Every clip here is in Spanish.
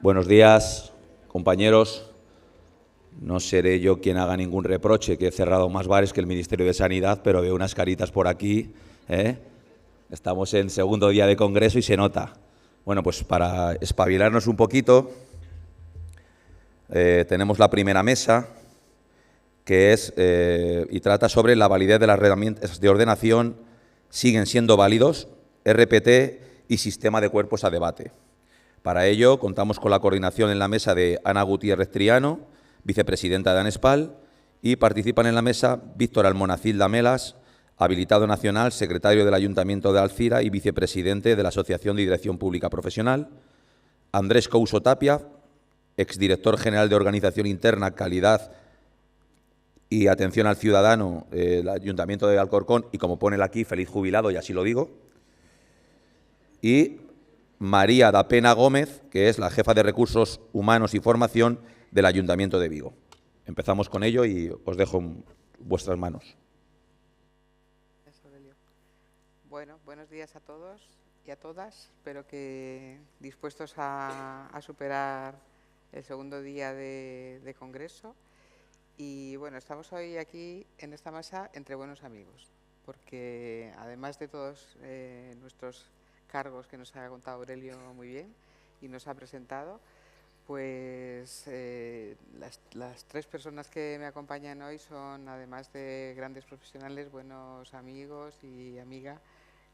Buenos días, compañeros. No seré yo quien haga ningún reproche, que he cerrado más bares que el Ministerio de Sanidad, pero veo unas caritas por aquí, ¿eh? Estamos en segundo día de congreso y se nota. Bueno, pues para espabilarnos un poquito, tenemos la primera mesa, que es y trata sobre la validez de las herramientas de ordenación, siguen siendo válidos, RPT y sistema de cuerpos a debate. Para ello, contamos con la coordinación en la mesa de Ana Gutiérrez Triano, vicepresidenta de ANESPAL, y participan en la mesa Víctor Almonacil Lamelas, habilitado nacional, secretario del Ayuntamiento de Alcira y vicepresidente de la Asociación de Dirección Pública Profesional, Andrés Couso Tapia, exdirector general de Organización Interna, Calidad y Atención al Ciudadano, del Ayuntamiento de Alcorcón, y como pone aquí, feliz jubilado, y así lo digo, y María da Pena Gómez, que es la jefa de Recursos Humanos y Formación del Ayuntamiento de Vigo. Empezamos con ello y os dejo en vuestras manos. Bueno, buenos días a todos y a todas. Espero que dispuestos a superar el segundo día de congreso. Y bueno, estamos hoy aquí en esta mesa entre buenos amigos, porque además de todos nuestros cargos que nos ha contado Aurelio muy bien y nos ha presentado, pues las tres personas que me acompañan hoy son, además de grandes profesionales, buenos amigos y amiga.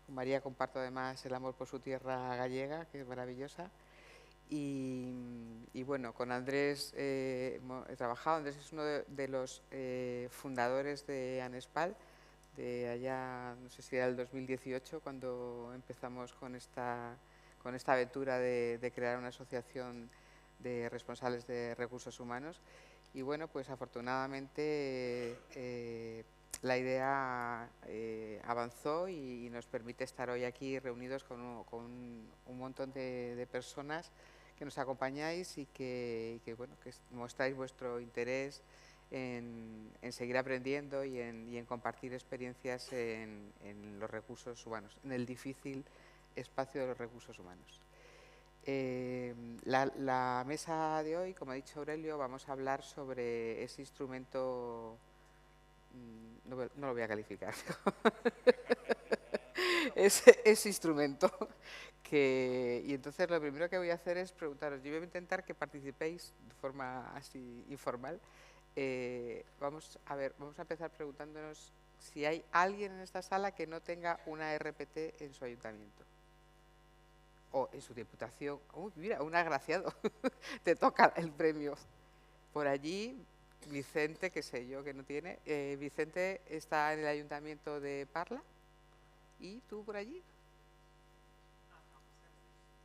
Con María comparto además el amor por su tierra gallega, que es maravillosa. Y bueno, con Andrés he trabajado. Andrés es uno de los fundadores de ANESPAL, de allá, no sé si era el 2018, cuando empezamos con esta aventura de crear una asociación de responsables de recursos humanos. Y bueno, pues afortunadamente la idea avanzó y nos permite estar hoy aquí reunidos con un montón de personas que nos acompañáis y que mostráis vuestro interés en seguir aprendiendo y en compartir experiencias en los recursos humanos, en el difícil espacio de los recursos humanos. La mesa de hoy, como ha dicho Aurelio, vamos a hablar sobre ese instrumento, no lo voy a calificar, ese instrumento y entonces lo primero que voy a hacer es preguntaros, yo voy a intentar que participéis de forma así informal. Vamos a empezar preguntándonos si hay alguien en esta sala que no tenga una RPT en su ayuntamiento o en su diputación. Uy, mira, un agraciado, te toca el premio. Por allí, Vicente, que sé yo que no tiene. Vicente está en el ayuntamiento de Parla. ¿Y tú por allí?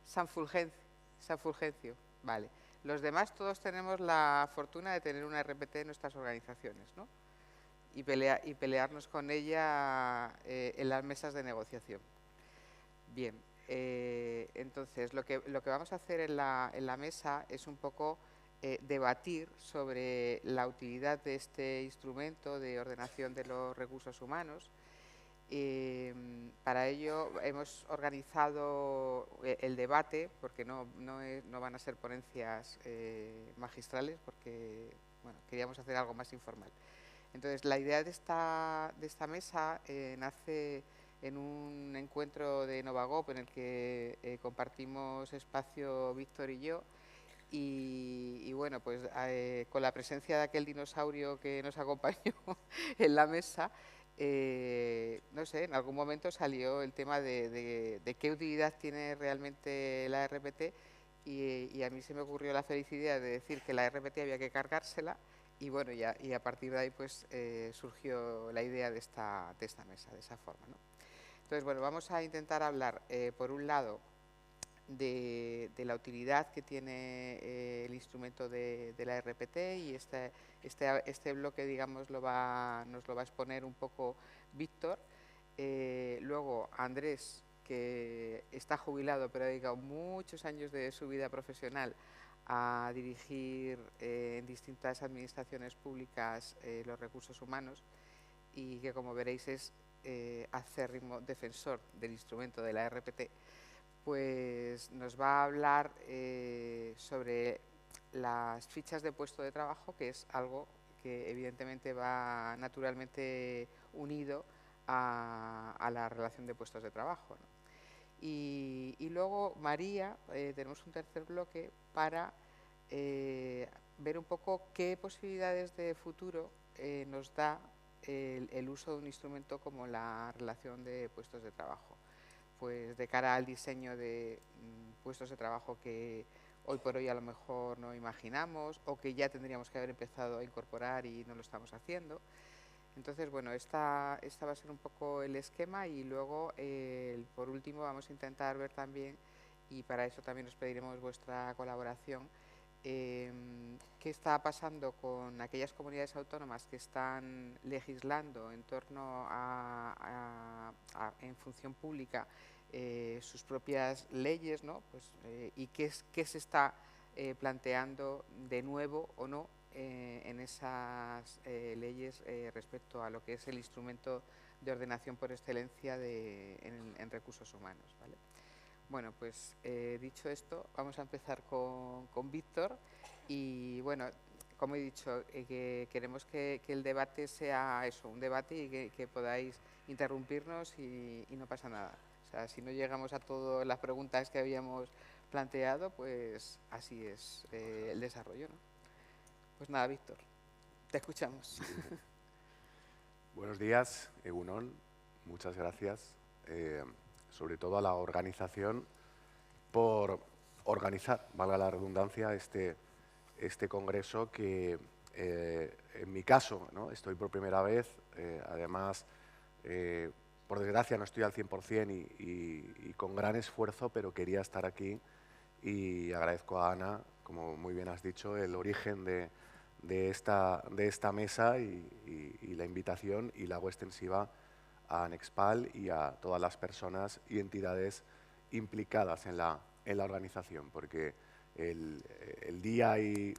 San Fulgencio, vale. Los demás todos tenemos la fortuna de tener una RPT en nuestras organizaciones, ¿no? Y pelearnos con ella en las mesas de negociación. Bien, entonces lo que vamos a hacer en la mesa es un poco debatir sobre la utilidad de este instrumento de ordenación de los recursos humanos. Para ello hemos organizado el debate, porque no van a ser ponencias magistrales, porque bueno, queríamos hacer algo más informal. Entonces, la idea de esta mesa nace en un encuentro de Novagop en el que compartimos espacio Víctor y yo. Y bueno, pues con la presencia de aquel dinosaurio que nos acompañó en la mesa, no sé, en algún momento salió el tema de qué utilidad tiene realmente la RPT y a mí se me ocurrió la feliz idea de decir que la RPT había que cargársela y bueno, y a partir de ahí pues surgió la idea de esta mesa, de esa forma, ¿no? Entonces, bueno, vamos a intentar hablar, por un lado, de la utilidad que tiene el instrumento de la RPT y este bloque, digamos, nos lo va a exponer un poco Víctor. Luego Andrés, que está jubilado pero ha dedicado muchos años de su vida profesional a dirigir en distintas administraciones públicas los recursos humanos y que, como veréis, es acérrimo defensor del instrumento de la RPT. pues nos va a hablar sobre las fichas de puesto de trabajo, que es algo que evidentemente va naturalmente unido a la relación de puestos de trabajo, ¿no? Y luego, María, tenemos un tercer bloque para ver un poco qué posibilidades de futuro nos da el uso de un instrumento como la relación de puestos de trabajo, pues de cara al diseño de puestos de trabajo que hoy por hoy a lo mejor no imaginamos o que ya tendríamos que haber empezado a incorporar y no lo estamos haciendo. Entonces, bueno, esta va a ser un poco el esquema y luego, por último, vamos a intentar ver también, y para eso también os pediremos vuestra colaboración, qué está pasando con aquellas comunidades autónomas que están legislando en torno en función pública sus propias leyes, ¿no? Pues, y qué se está planteando de nuevo o no en esas leyes respecto a lo que es el instrumento de ordenación por excelencia en recursos humanos, ¿vale? Bueno, pues dicho esto, vamos a empezar con Víctor y bueno, como he dicho, que queremos que el debate sea eso, un debate y que podáis interrumpirnos y no pasa nada. O sea, si no llegamos a todas las preguntas que habíamos planteado, pues así es el desarrollo, ¿no? Pues nada, Víctor, te escuchamos. Buenos días, Egunon. Muchas gracias, sobre todo a la organización, por organizar, valga la redundancia, este congreso que, en mi caso, ¿no? Estoy por primera vez, además, por desgracia no estoy al 100% y con gran esfuerzo, pero quería estar aquí y agradezco a Ana, como muy bien has dicho, el origen de esta mesa y la invitación, y la hago extensiva a Anexpal y a todas las personas y entidades implicadas en la organización, porque el día y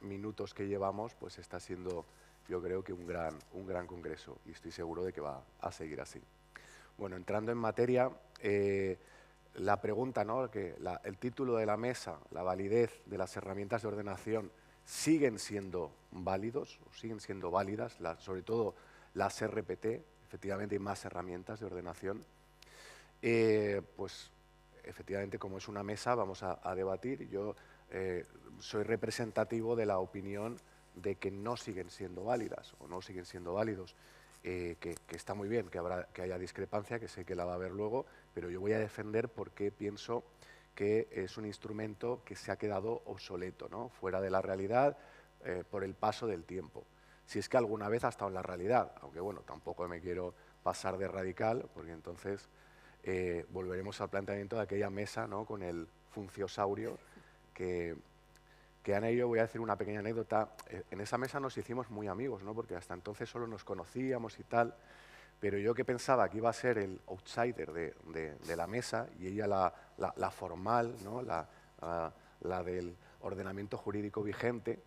minutos que llevamos pues está siendo, yo creo que un gran congreso, y estoy seguro de que va a seguir así. Bueno, entrando en materia, la pregunta, ¿no? El título de la mesa, la validez de las herramientas de ordenación, siguen siendo válidos, o siguen siendo válidas, sobre todo las RPT, efectivamente hay más herramientas de ordenación. Pues efectivamente, como es una mesa, vamos a debatir. Yo soy representativo de la opinión de que no siguen siendo válidas o no siguen siendo válidos, que está muy bien que haya discrepancia, que sé que la va a haber luego, pero yo voy a defender porque pienso que es un instrumento que se ha quedado obsoleto, ¿no? Fuera de la realidad por el paso del tiempo. Si es que alguna vez ha estado en la realidad, aunque bueno, tampoco me quiero pasar de radical, porque entonces volveremos al planteamiento de aquella mesa, ¿no? Con el funcionario que Ana y yo, voy a decir una pequeña anécdota. En esa mesa nos hicimos muy amigos, ¿no? Porque hasta entonces solo nos conocíamos y tal, pero yo que pensaba que iba a ser el outsider de la mesa y ella la formal, ¿no? la del ordenamiento jurídico vigente,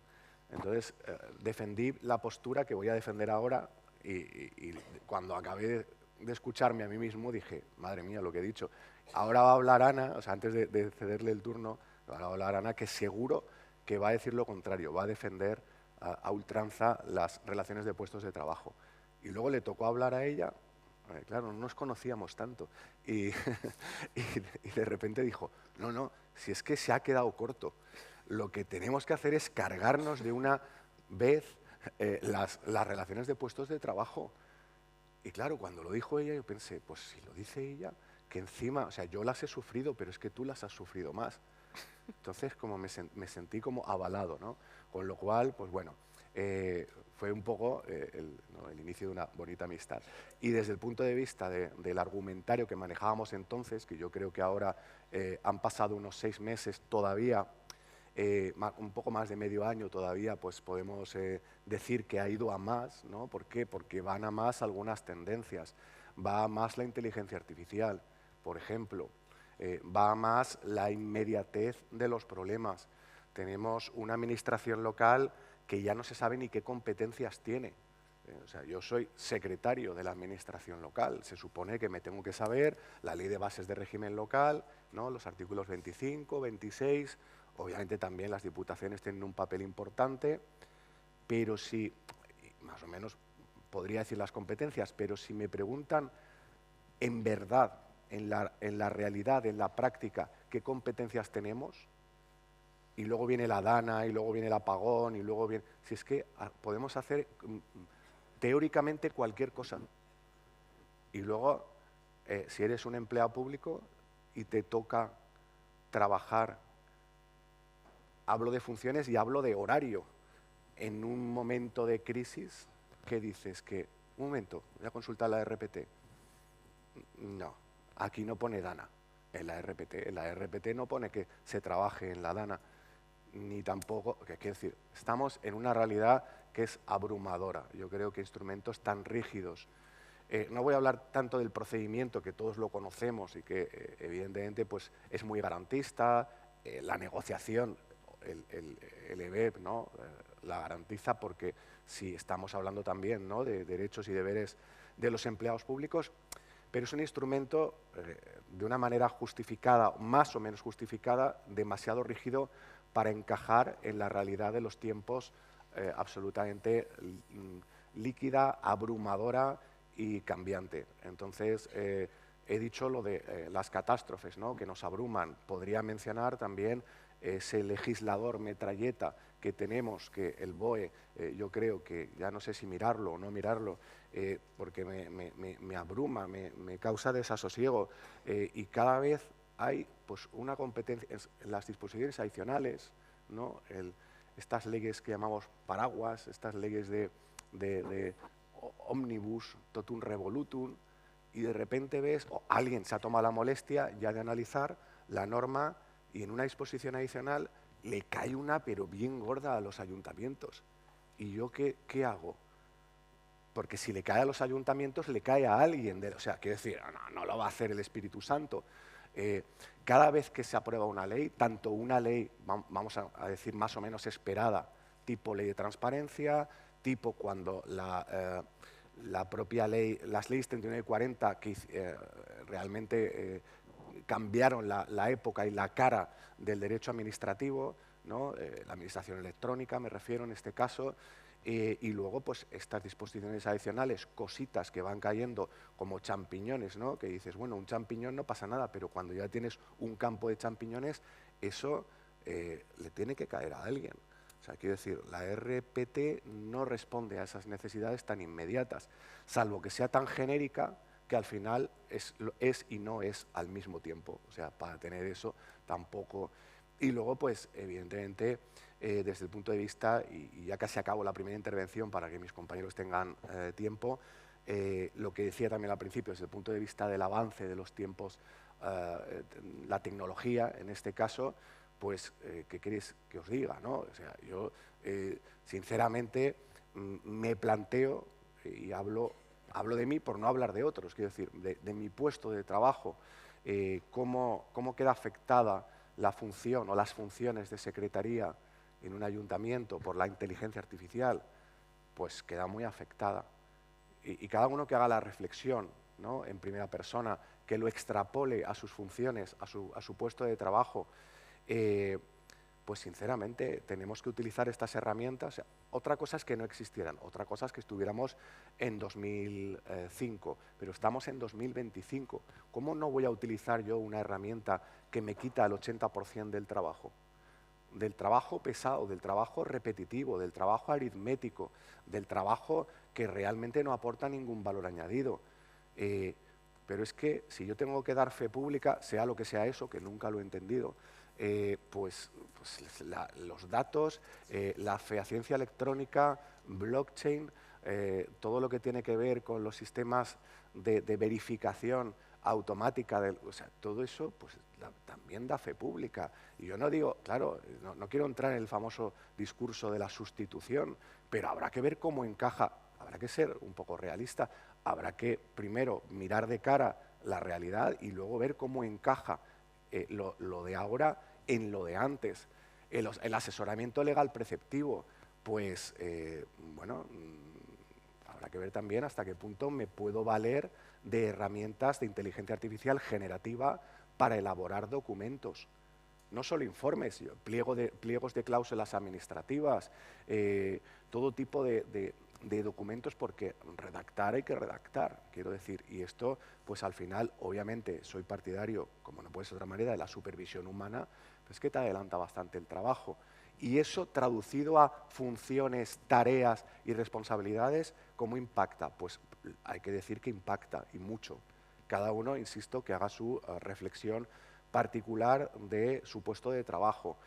entonces defendí la postura que voy a defender ahora y cuando acabé de escucharme a mí mismo dije, madre mía, lo que he dicho. Ahora va a hablar Ana, o sea, antes de cederle el turno, va a hablar Ana, que seguro que va a decir lo contrario, va a defender a ultranza las relaciones de puestos de trabajo. Y luego le tocó hablar a ella, claro, no nos conocíamos tanto, y de repente dijo, no, si es que se ha quedado corto, lo que tenemos que hacer es cargarnos de una vez las relaciones de puestos de trabajo. Y claro, cuando lo dijo ella, yo pensé, pues si lo dice ella, que encima, o sea, yo las he sufrido, pero es que tú las has sufrido más. Entonces, como me sentí como avalado, ¿no? Con lo cual, pues bueno, fue un poco el inicio de una bonita amistad. Y desde el punto de vista del argumentario que manejábamos entonces, que yo creo que ahora han pasado unos 6 meses todavía, un poco más de medio año todavía, pues podemos decir que ha ido a más, ¿no? ¿Por qué? Porque van a más algunas tendencias. Va a más la inteligencia artificial, por ejemplo. Va a más la inmediatez de los problemas. Tenemos una administración local que ya no se sabe ni qué competencias tiene. O sea, yo soy secretario de la administración local. Se supone que me tengo que saber la ley de bases de régimen local, ¿no? Los artículos 25, 26, obviamente también las diputaciones tienen un papel importante, pero si, más o menos podría decir las competencias, pero si me preguntan en verdad, en la realidad, en la práctica, qué competencias tenemos, y luego viene la DANA, y luego viene el apagón, y luego viene... Si es que podemos hacer teóricamente cualquier cosa. Y luego, si eres un empleado público y te toca trabajar, hablo de funciones y hablo de horario, en un momento de crisis, ¿qué dices? Que, un momento, voy a consultar la RPT. No, aquí no pone DANA en la RPT. En la RPT no pone que se trabaje en la DANA, ni tampoco, que quiero decir, estamos en una realidad que es abrumadora. Yo creo que instrumentos tan rígidos. No voy a hablar tanto del procedimiento, que todos lo conocemos y que evidentemente pues, es muy garantista, la negociación, el EBEP, ¿no? La garantiza, porque si estamos hablando también, ¿no? de derechos y deberes de los empleados públicos, pero es un instrumento de una manera justificada, más o menos justificada, demasiado rígido para encajar en la realidad de los tiempos absolutamente líquida, abrumadora y cambiante. Entonces, he dicho lo de las catástrofes, ¿no? que nos abruman. Podría mencionar también ese legislador metralleta que tenemos, que el BOE, yo creo que ya no sé si mirarlo o no mirarlo, porque me abruma, me causa desasosiego, y cada vez hay pues, una competencia en las disposiciones adicionales, ¿no? Estas leyes que llamamos paraguas, estas leyes de ómnibus, totum revolutum, y de repente ves, o alguien se ha tomado la molestia ya de analizar la norma y en una disposición adicional le cae una pero bien gorda a los ayuntamientos. ¿Y yo qué hago? Porque si le cae a los ayuntamientos, le cae a alguien. O sea, quiero decir, no lo va a hacer el Espíritu Santo. Cada vez que se aprueba una ley, tanto una ley, vamos a decir, más o menos esperada, tipo ley de transparencia, tipo cuando la propia ley, las leyes 39 y 40, que realmente cambiaron la época y la cara del derecho administrativo, ¿no? La administración electrónica, me refiero en este caso, y luego pues estas disposiciones adicionales, cositas que van cayendo como champiñones, ¿no? Que dices, bueno, un champiñón no pasa nada, pero cuando ya tienes un campo de champiñones, eso le tiene que caer a alguien. O sea, quiero decir, la RPT no responde a esas necesidades tan inmediatas, salvo que sea tan genérica que al final es y no es al mismo tiempo. O sea, para tener eso tampoco... Y luego, pues, evidentemente, desde el punto de vista, y ya casi acabo la primera intervención para que mis compañeros tengan tiempo, lo que decía también al principio, desde el punto de vista del avance de los tiempos, la tecnología, en este caso, pues, ¿qué queréis que os diga, ¿no? O sea, yo, sinceramente, me planteo, y hablo de mí por no hablar de otros, quiero decir, de mi puesto de trabajo, cómo queda afectada la función o las funciones de secretaría en un ayuntamiento por la inteligencia artificial, pues queda muy afectada. Y cada uno que haga la reflexión, ¿no? En primera persona, que lo extrapole a sus funciones, a su puesto de trabajo, pues sinceramente tenemos que utilizar estas herramientas. O sea, otra cosa es que no existieran, otra cosa es que estuviéramos en 2005, pero estamos en 2025. ¿Cómo no voy a utilizar yo una herramienta que me quita el 80% del trabajo? Del trabajo pesado, del trabajo repetitivo, del trabajo aritmético, del trabajo que realmente no aporta ningún valor añadido. Pero es que si yo tengo que dar fe pública, sea lo que sea eso, que nunca lo he entendido, pues los datos, la fehaciencia electrónica, blockchain, todo lo que tiene que ver con los sistemas de verificación automática, o sea, todo eso pues, también da fe pública. Y yo no digo, claro, no quiero entrar en el famoso discurso de la sustitución, pero habrá que ver cómo encaja, habrá que ser un poco realista, habrá que primero mirar de cara la realidad y luego ver cómo encaja lo de ahora en lo de antes. El asesoramiento legal preceptivo, pues, bueno, habrá que ver también hasta qué punto me puedo valer de herramientas de inteligencia artificial generativa para elaborar documentos. No solo informes, pliegos de cláusulas administrativas, todo tipo de documentos, porque redactar hay que redactar, quiero decir. Y esto, pues al final, obviamente, soy partidario, como no puede ser de otra manera, de la supervisión humana, pues que te adelanta bastante el trabajo. Y eso, traducido a funciones, tareas y responsabilidades, ¿cómo impacta? Pues hay que decir que impacta, y mucho. Cada uno, insisto, que haga su reflexión particular de su puesto de trabajo.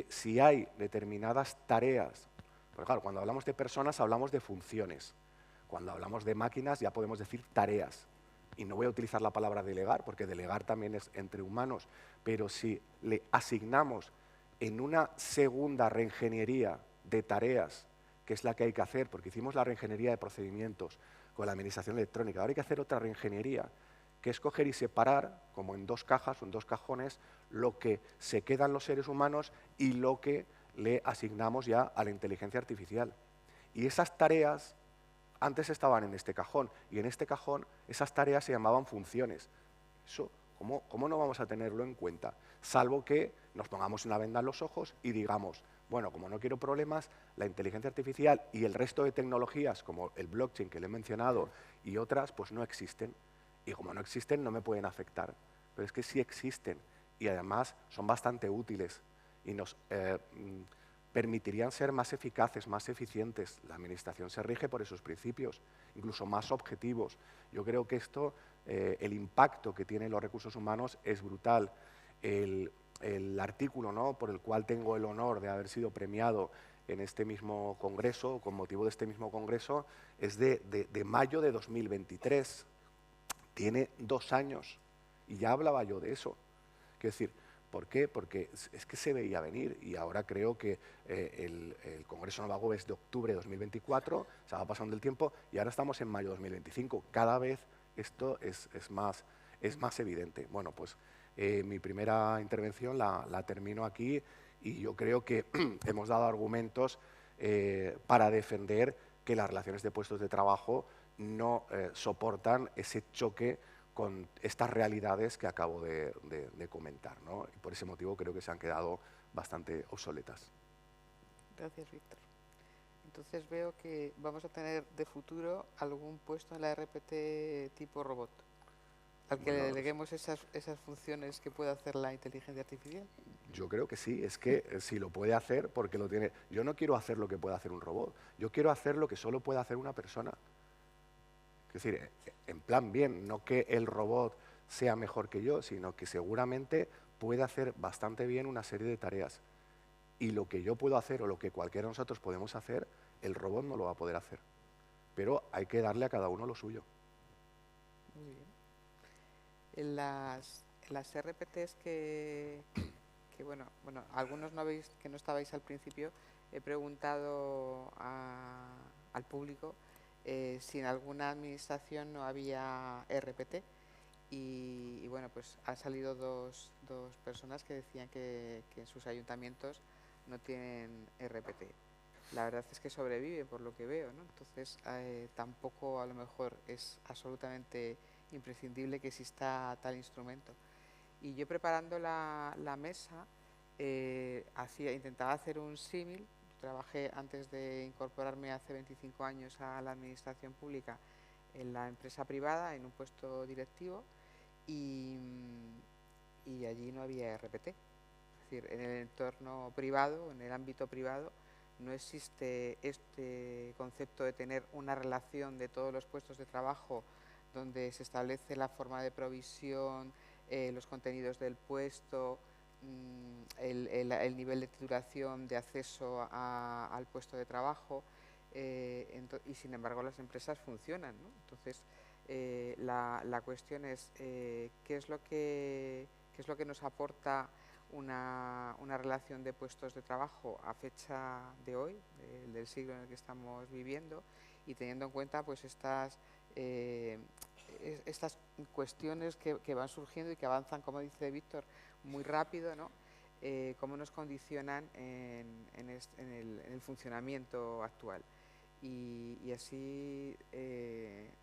Si hay determinadas tareas, porque claro, cuando hablamos de personas hablamos de funciones, cuando hablamos de máquinas ya podemos decir tareas, y no voy a utilizar la palabra delegar, porque delegar también es entre humanos, pero si le asignamos en una segunda reingeniería de tareas, que es la que hay que hacer, porque hicimos la reingeniería de procedimientos con la administración electrónica, ahora hay que hacer otra reingeniería, que es coger y separar, como en dos cajas o en dos cajones, lo que se quedan los seres humanos y lo que le asignamos ya a la inteligencia artificial. Y esas tareas antes estaban en este cajón, y en este cajón esas tareas se llamaban funciones. Eso, ¿cómo no vamos a tenerlo en cuenta? Salvo que nos pongamos una venda en los ojos y digamos, bueno, como no quiero problemas, la inteligencia artificial y el resto de tecnologías, como el blockchain que le he mencionado y otras, pues no existen. Y como no existen, no me pueden afectar. Pero es que sí existen, y además son bastante útiles y nos permitirían ser más eficaces, más eficientes. La administración se rige por esos principios, incluso más objetivos. Yo creo que esto, el impacto que tienen los recursos humanos es brutal. El artículo, ¿no?, por el cual tengo el honor de haber sido premiado en este mismo congreso, con motivo de este mismo congreso, es de mayo de 2023. Tiene 2 años y ya hablaba yo de eso. Quiero decir, ¿por qué? Porque es que se veía venir, y ahora creo que el Congreso Novago es de octubre de 2024, se va pasando el tiempo y ahora estamos en mayo de 2025. Cada vez esto es más evidente. Bueno, pues mi primera intervención la termino aquí, y yo creo que hemos dado argumentos para defender que las relaciones de puestos de trabajo no soportan ese choque con estas realidades que acabo de comentar, ¿no? Y por ese motivo creo que se han quedado bastante obsoletas. Gracias, Víctor. Entonces veo que vamos a tener de futuro algún puesto en la RPT tipo robot, al que le deleguemos esas funciones que puede hacer la inteligencia artificial. Yo creo que sí, es que si lo puede hacer, porque lo tiene. Yo no quiero hacer lo que puede hacer un robot, yo quiero hacer lo que solo puede hacer una persona. Es decir, en plan bien, no que el robot sea mejor que yo, sino que seguramente puede hacer bastante bien una serie de tareas. Y lo que yo puedo hacer o lo que cualquiera de nosotros podemos hacer, el robot no lo va a poder hacer. Pero hay que darle a cada uno lo suyo. Muy bien. En las RPTs que bueno, algunos que no estabais al principio, he preguntado al público si en alguna administración no había RPT, y bueno, pues han salido dos personas que decían que en sus ayuntamientos no tienen RPT. La verdad es que sobrevive, por lo que veo, ¿no? Entonces tampoco a lo mejor es absolutamente imprescindible que exista tal instrumento. Y yo, preparando la mesa, intentaba hacer un símil. Trabajé, antes de incorporarme hace 25 años a la administración pública, en la empresa privada, en un puesto directivo, y allí no había RPT. Es decir, en el entorno privado, en el ámbito privado, no existe este concepto de tener una relación de todos los puestos de trabajo donde se establece la forma de provisión, los contenidos del puesto, el nivel de titulación de acceso al puesto de trabajo, y sin embargo las empresas funcionan, ¿no? Entonces la cuestión es qué es lo que nos aporta una relación de puestos de trabajo a fecha de hoy, del siglo en el que estamos viviendo, y teniendo en cuenta pues estas cuestiones que van surgiendo y que avanzan, como dice Víctor, muy rápido, ¿no? Cómo nos condicionan en el funcionamiento actual. Y así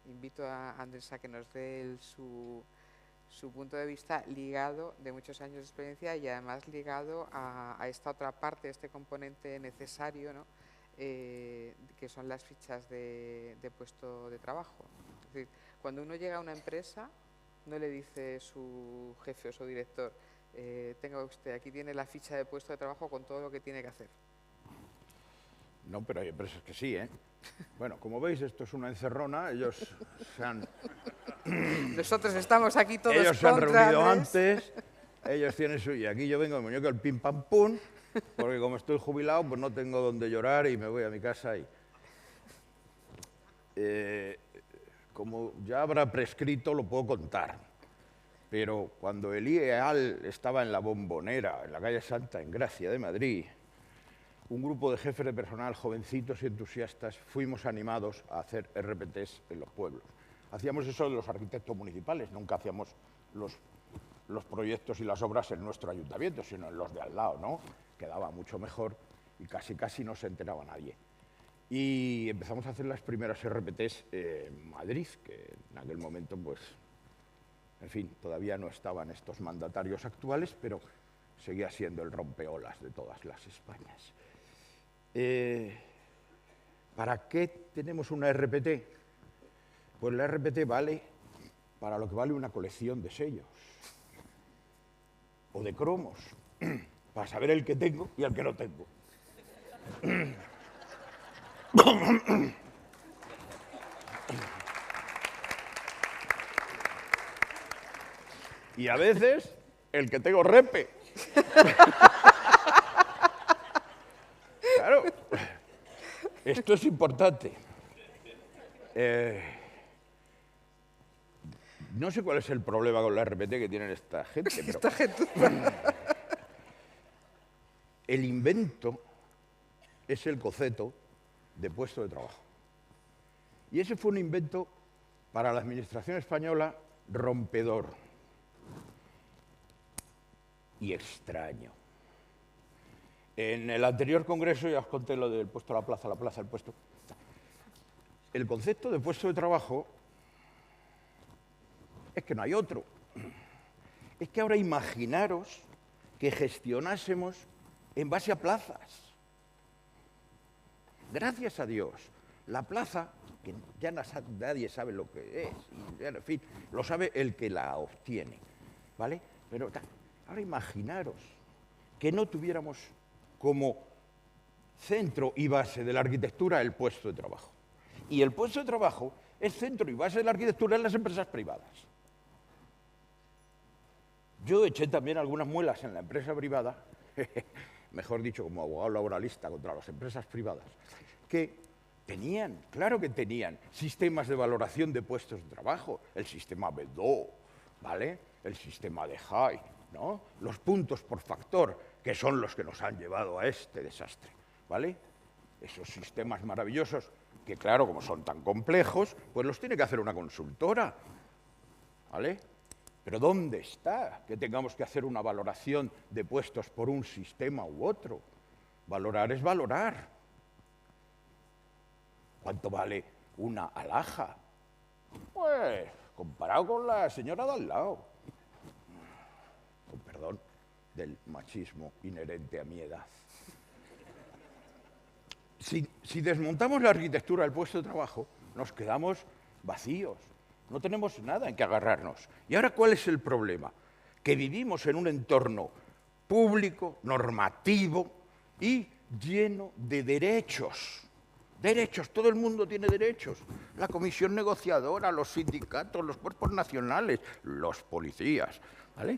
invito a Andrés a que nos dé su punto de vista ligado de muchos años de experiencia y además ligado a esta otra parte, este componente necesario, ¿no? Que son las fichas de puesto de trabajo. Es decir, cuando uno llega a una empresa, no le dice su jefe o su director, tenga usted, aquí tiene la ficha de puesto de trabajo con todo lo que tiene que hacer. No, pero hay empresas que sí, ¿eh? Bueno, como veis, esto es una encerrona. Ellos se han... Nosotros estamos aquí todos Ellos se han contra reunido Andrés. antes, ellos tienen su... Y aquí yo vengo de muñeco el pim pam pum, porque como estoy jubilado, pues no tengo donde llorar y me voy a mi casa y... como ya habrá prescrito, lo puedo contar. Pero cuando el IEAL estaba en la Bombonera, en la calle Santa, en Gracia de Madrid, un grupo de jefes de personal, jovencitos y entusiastas, fuimos animados a hacer RPTs en los pueblos. Hacíamos eso de los arquitectos municipales, nunca hacíamos los proyectos y las obras en nuestro ayuntamiento, sino en los de al lado, ¿no? Quedaba mucho mejor y casi no se enteraba nadie. Y empezamos a hacer las primeras RPTs en Madrid, que en aquel momento, pues, en fin, todavía no estaban estos mandatarios actuales, pero seguía siendo el rompeolas de todas las Españas. ¿Para qué tenemos una RPT? Pues la RPT vale para lo que vale una colección de sellos o de cromos, para saber el que tengo y el que no tengo. Y a veces el que tengo repe. Claro, esto es importante. No sé cuál es el problema con la RPT que tienen esta gente, pero Esta gente. el invento es el concepto de puesto de trabajo. Y ese fue un invento para la administración española rompedor y extraño. En el anterior congreso ya os conté lo del puesto a la plaza al puesto. El concepto de puesto de trabajo es que no hay otro. Es que ahora imaginaros que gestionásemos en base a plazas. Gracias a Dios, la plaza, que ya nadie sabe lo que es, y, en fin, lo sabe el que la obtiene, ¿vale? Pero ahora imaginaros que no tuviéramos como centro y base de la arquitectura el puesto de trabajo. Y el puesto de trabajo es centro y base de la arquitectura en las empresas privadas. Yo eché también algunas muelas en la empresa privada, mejor dicho, como abogado laboralista contra las empresas privadas, que tenían, claro que tenían, sistemas de valoración de puestos de trabajo, el sistema B2, ¿vale? El sistema de High, ¿no? Los puntos por factor, que son los que nos han llevado a este desastre, ¿vale? Esos sistemas maravillosos, que claro, como son tan complejos, pues los tiene que hacer una consultora, ¿vale? Pero ¿dónde está que tengamos que hacer una valoración de puestos por un sistema u otro? Valorar es valorar. ¿Cuánto vale una alhaja? Pues, comparado con la señora de al lado. Con perdón del machismo inherente a mi edad. Si desmontamos la arquitectura del puesto de trabajo, nos quedamos vacíos. No tenemos nada en que agarrarnos. ¿Y ahora cuál es el problema? Que vivimos en un entorno público, normativo y lleno de derechos. Derechos, todo el mundo tiene derechos. La comisión negociadora, los sindicatos, los cuerpos nacionales, los policías, ¿vale?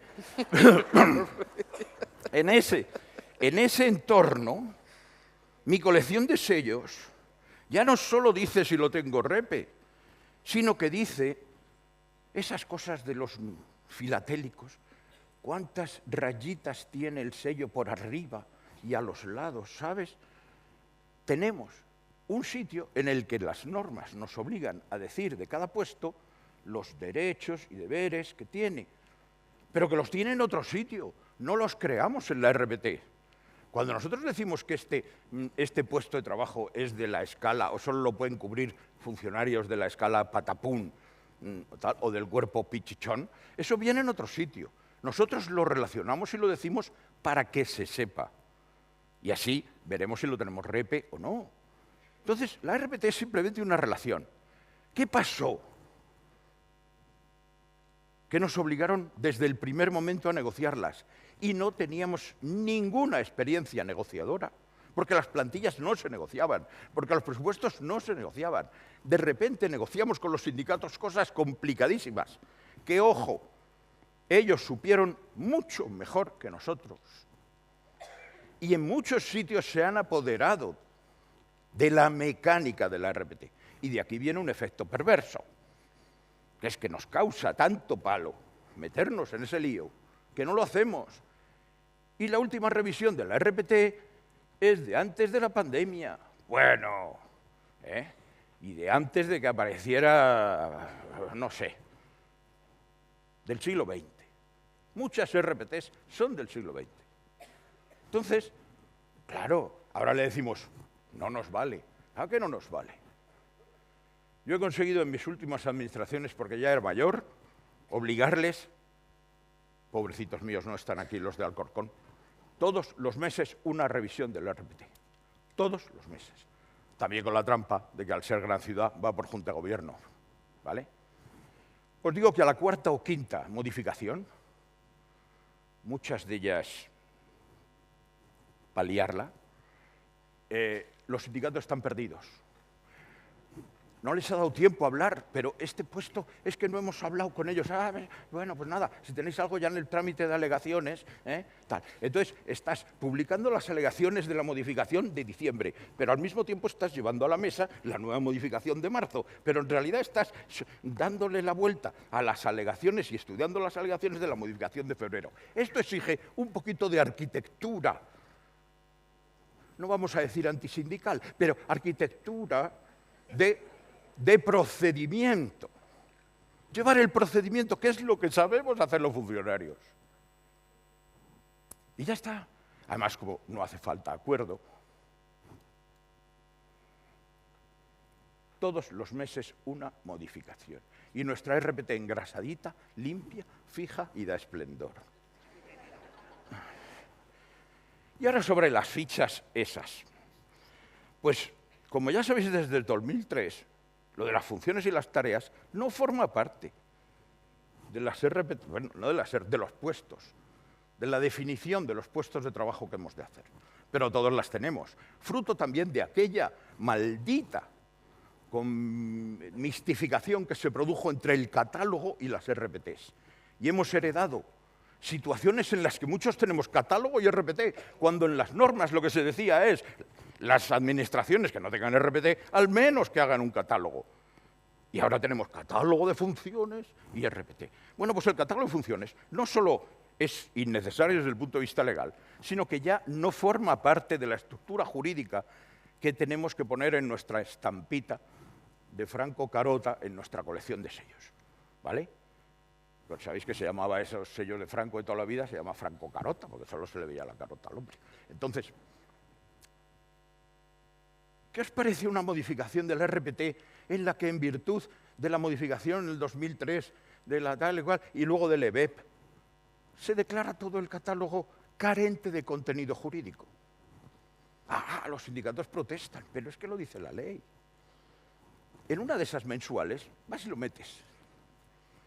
En ese entorno, mi colección de sellos ya no solo dice si lo tengo repe, sino que dice esas cosas de los filatélicos, cuántas rayitas tiene el sello por arriba y a los lados, ¿sabes? Tenemos un sitio en el que las normas nos obligan a decir de cada puesto los derechos y deberes que tiene, pero que los tiene en otro sitio, no los creamos en la RPT. Cuando nosotros decimos que este puesto de trabajo es de la escala, o solo lo pueden cubrir funcionarios de la escala patapún o del cuerpo pichichón, eso viene en otro sitio. Nosotros lo relacionamos y lo decimos para que se sepa. Y así veremos si lo tenemos repe o no. Entonces, la RPT es simplemente una relación. ¿Qué pasó? Que nos obligaron desde el primer momento a negociarlas y no teníamos ninguna experiencia negociadora, porque las plantillas no se negociaban, porque los presupuestos no se negociaban. De repente negociamos con los sindicatos cosas complicadísimas, que, ojo, ellos supieron mucho mejor que nosotros. Y en muchos sitios se han apoderado de la mecánica de la RPT. Y de aquí viene un efecto perverso, que es que nos causa tanto palo meternos en ese lío, que no lo hacemos. Y la última revisión de la RPT es de antes de la pandemia. Bueno, y de antes de que apareciera, no sé, del siglo XX. Muchas RPTs son del siglo XX. Entonces, claro, ahora le decimos, no nos vale. ¿A qué no nos vale? Yo he conseguido en mis últimas administraciones, porque ya era mayor, obligarles, pobrecitos míos, no están aquí los de Alcorcón, todos los meses una revisión del RPT. Todos los meses. También con la trampa de que al ser gran ciudad va por junta de gobierno. ¿Vale? Os digo que a la cuarta o quinta modificación, muchas de ellas paliarla, los sindicatos están perdidos. No les ha dado tiempo a hablar, pero este puesto es que no hemos hablado con ellos. Bueno, pues nada, si tenéis algo ya en el trámite de alegaciones, tal. Entonces, estás publicando las alegaciones de la modificación de diciembre, pero al mismo tiempo estás llevando a la mesa la nueva modificación de marzo, pero en realidad estás dándole la vuelta a las alegaciones y estudiando las alegaciones de la modificación de febrero. Esto exige un poquito de arquitectura. No vamos a decir antisindical, pero arquitectura de procedimiento. Llevar el procedimiento, que es lo que sabemos hacer los funcionarios. Y ya está. Además, como no hace falta acuerdo, todos los meses una modificación. Y nuestra RPT engrasadita, limpia, fija y da esplendor. Y ahora sobre las fichas esas. Pues, como ya sabéis desde el 2003, lo de las funciones y las tareas no forma parte de las RPT, bueno, no de las de los puestos, de la definición de los puestos de trabajo que hemos de hacer. Pero todos las tenemos, fruto también de aquella maldita mistificación que se produjo entre el catálogo y las RPTs. Y hemos heredado situaciones en las que muchos tenemos catálogo y RPT, cuando en las normas lo que se decía es las administraciones que no tengan RPT, al menos que hagan un catálogo. Y ahora tenemos catálogo de funciones y RPT. Bueno, pues el catálogo de funciones no solo es innecesario desde el punto de vista legal, sino que ya no forma parte de la estructura jurídica que tenemos que poner en nuestra estampita de Franco Carota en nuestra colección de sellos. ¿Vale? Pues sabéis que se llamaba esos sellos de Franco de toda la vida, se llama Franco Carota, porque solo se le veía la carota al hombre. Entonces, ¿qué os parece una modificación del RPT en la que, en virtud de la modificación en el 2003, de la tal y cual, y luego del EBEP, se declara todo el catálogo carente de contenido jurídico? Los sindicatos protestan, pero es que lo dice la ley. En una de esas mensuales vas y lo metes.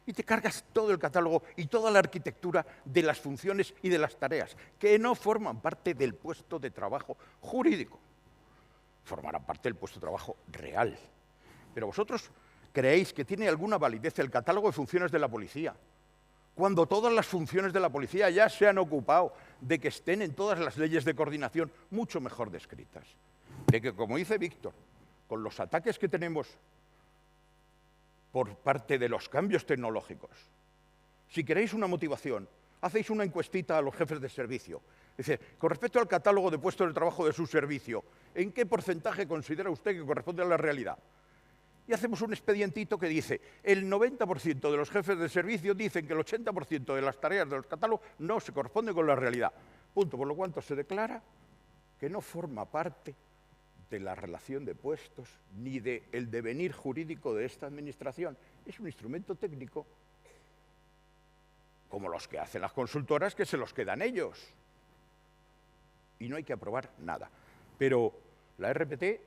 Y te cargas todo el catálogo y toda la arquitectura de las funciones y de las tareas, que no forman parte del puesto de trabajo jurídico. Formarán parte del puesto de trabajo real. Pero vosotros creéis que tiene alguna validez el catálogo de funciones de la policía, cuando todas las funciones de la policía ya se han ocupado de que estén en todas las leyes de coordinación mucho mejor descritas. De que, como dice Víctor, con los ataques que tenemos por parte de los cambios tecnológicos, si queréis una motivación, hacéis una encuestita a los jefes de servicio. Dice, con respecto al catálogo de puestos de trabajo de su servicio, ¿en qué porcentaje considera usted que corresponde a la realidad? Y hacemos un expedientito que dice, el 90% de los jefes de servicio dicen que el 80% de las tareas de los catálogos no se corresponden con la realidad. Punto, por lo cual se declara que no forma parte de la relación de puestos ni del devenir jurídico de esta administración. Es un instrumento técnico, como los que hacen las consultoras, que se los quedan ellos. Y no hay que aprobar nada. Pero la RPT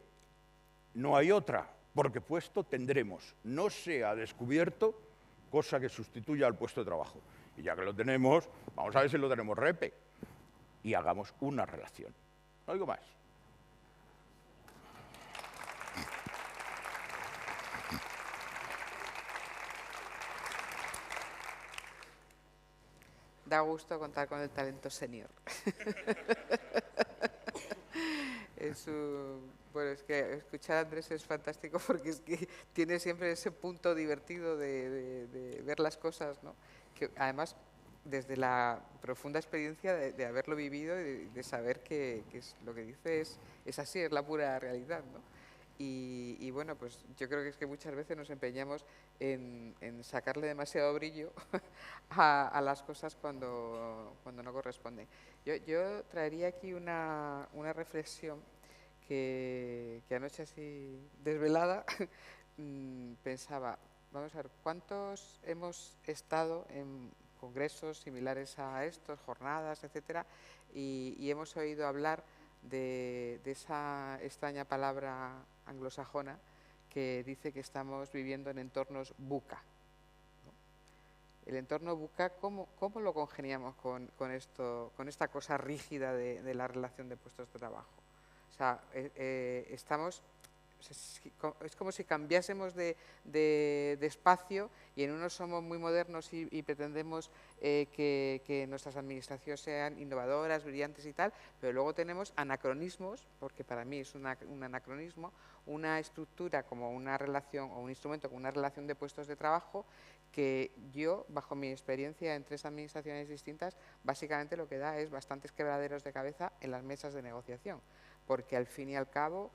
no hay otra, porque puesto tendremos. No se ha descubierto cosa que sustituya al puesto de trabajo. Y ya que lo tenemos, vamos a ver si lo tenemos repe. Y hagamos una relación. No digo más. Da gusto contar con el talento senior. Bueno, es que escuchar a Andrés es fantástico porque es que tiene siempre ese punto divertido de ver las cosas, ¿no? Que además, desde la profunda experiencia de haberlo vivido y de saber que lo que dice es así, es la pura realidad, ¿no? Y bueno, pues yo creo que es que muchas veces nos empeñamos en sacarle demasiado brillo a las cosas cuando no corresponden. Yo traería aquí una reflexión que anoche así desvelada pensaba, vamos a ver, ¿cuántos hemos estado en congresos similares a estos, jornadas, etcétera, y hemos oído hablar de esa extraña palabra anglosajona que dice que estamos viviendo en entornos VUCA, ¿no? El entorno VUCA, ¿cómo lo congeniamos con esta cosa rígida de la relación de puestos de trabajo? O sea, es como si cambiásemos de espacio y en unos somos muy modernos y pretendemos que nuestras administraciones sean innovadoras, brillantes y tal, pero luego tenemos anacronismos, porque para mí es un anacronismo, una estructura como una relación o un instrumento como una relación de puestos de trabajo que yo, bajo mi experiencia en 3 administraciones distintas, básicamente lo que da es bastantes quebraderos de cabeza en las mesas de negociación, porque al fin y al cabo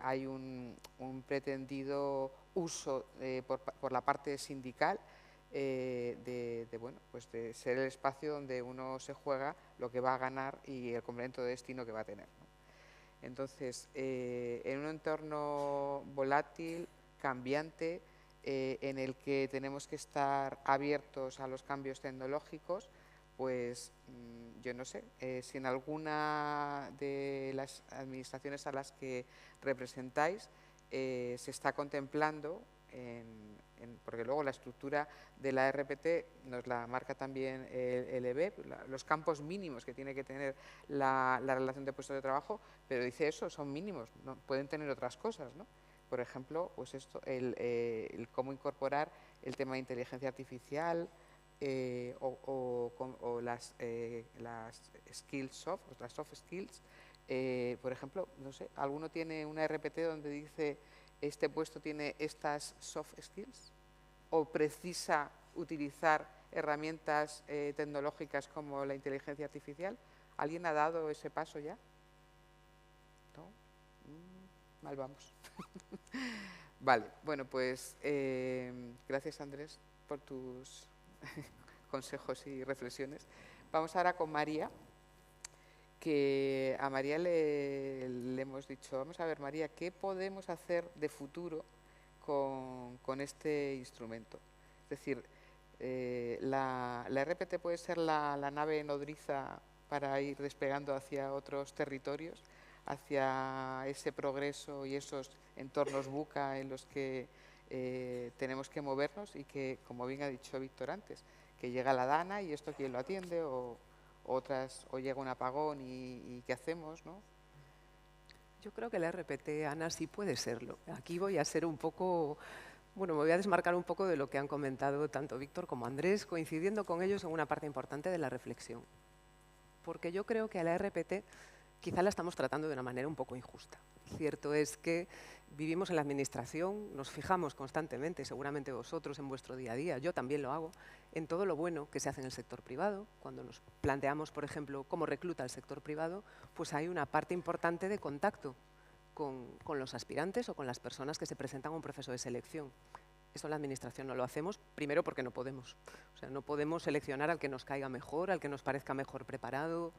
hay un pretendido uso por la parte sindical bueno, pues de ser el espacio donde uno se juega lo que va a ganar y el complemento de destino que va a tener, ¿no? Entonces, en un entorno volátil, cambiante, en el que tenemos que estar abiertos a los cambios tecnológicos, pues yo no sé, si en alguna de las administraciones a las que representáis se está contemplando, porque luego la estructura de la RPT nos la marca también el EBEP, los campos mínimos que tiene que tener la relación de puestos de trabajo, pero dice eso, son mínimos, ¿no? Pueden tener otras cosas, ¿no? Por ejemplo, pues esto, el cómo incorporar el tema de inteligencia artificial, o las skills soft, las soft skills. Por ejemplo, no sé, ¿alguno tiene una RPT donde dice este puesto tiene estas soft skills? ¿O precisa utilizar herramientas tecnológicas como la inteligencia artificial? ¿Alguien ha dado ese paso ya? ¿No? Mal vamos. Vale, bueno, pues gracias, Andrés, por tus consejos y reflexiones. Vamos ahora con María, que a María le hemos dicho, vamos a ver, María, ¿qué podemos hacer de futuro con este instrumento? Es decir, la RPT puede ser la nave nodriza para ir despegando hacia otros territorios, hacia ese progreso y esos entornos VUCA en los que tenemos que movernos y que, como bien ha dicho Víctor antes, que llega la DANA y esto quién lo atiende, o llega un apagón y ¿qué hacemos, no? Yo creo que la RPT, Ana, sí puede serlo. Aquí voy a ser un poco, bueno, me voy a desmarcar un poco de lo que han comentado tanto Víctor como Andrés, coincidiendo con ellos en una parte importante de la reflexión. Porque yo creo que a la RPT quizá la estamos tratando de una manera un poco injusta. Cierto es que vivimos en la administración, nos fijamos constantemente, seguramente vosotros en vuestro día a día, yo también lo hago, en todo lo bueno que se hace en el sector privado. Cuando nos planteamos, por ejemplo, cómo recluta el sector privado, pues hay una parte importante de contacto con los aspirantes o con las personas que se presentan a un proceso de selección. Eso en la administración no lo hacemos, primero porque no podemos. O sea, no podemos seleccionar al que nos caiga mejor, al que nos parezca mejor preparado.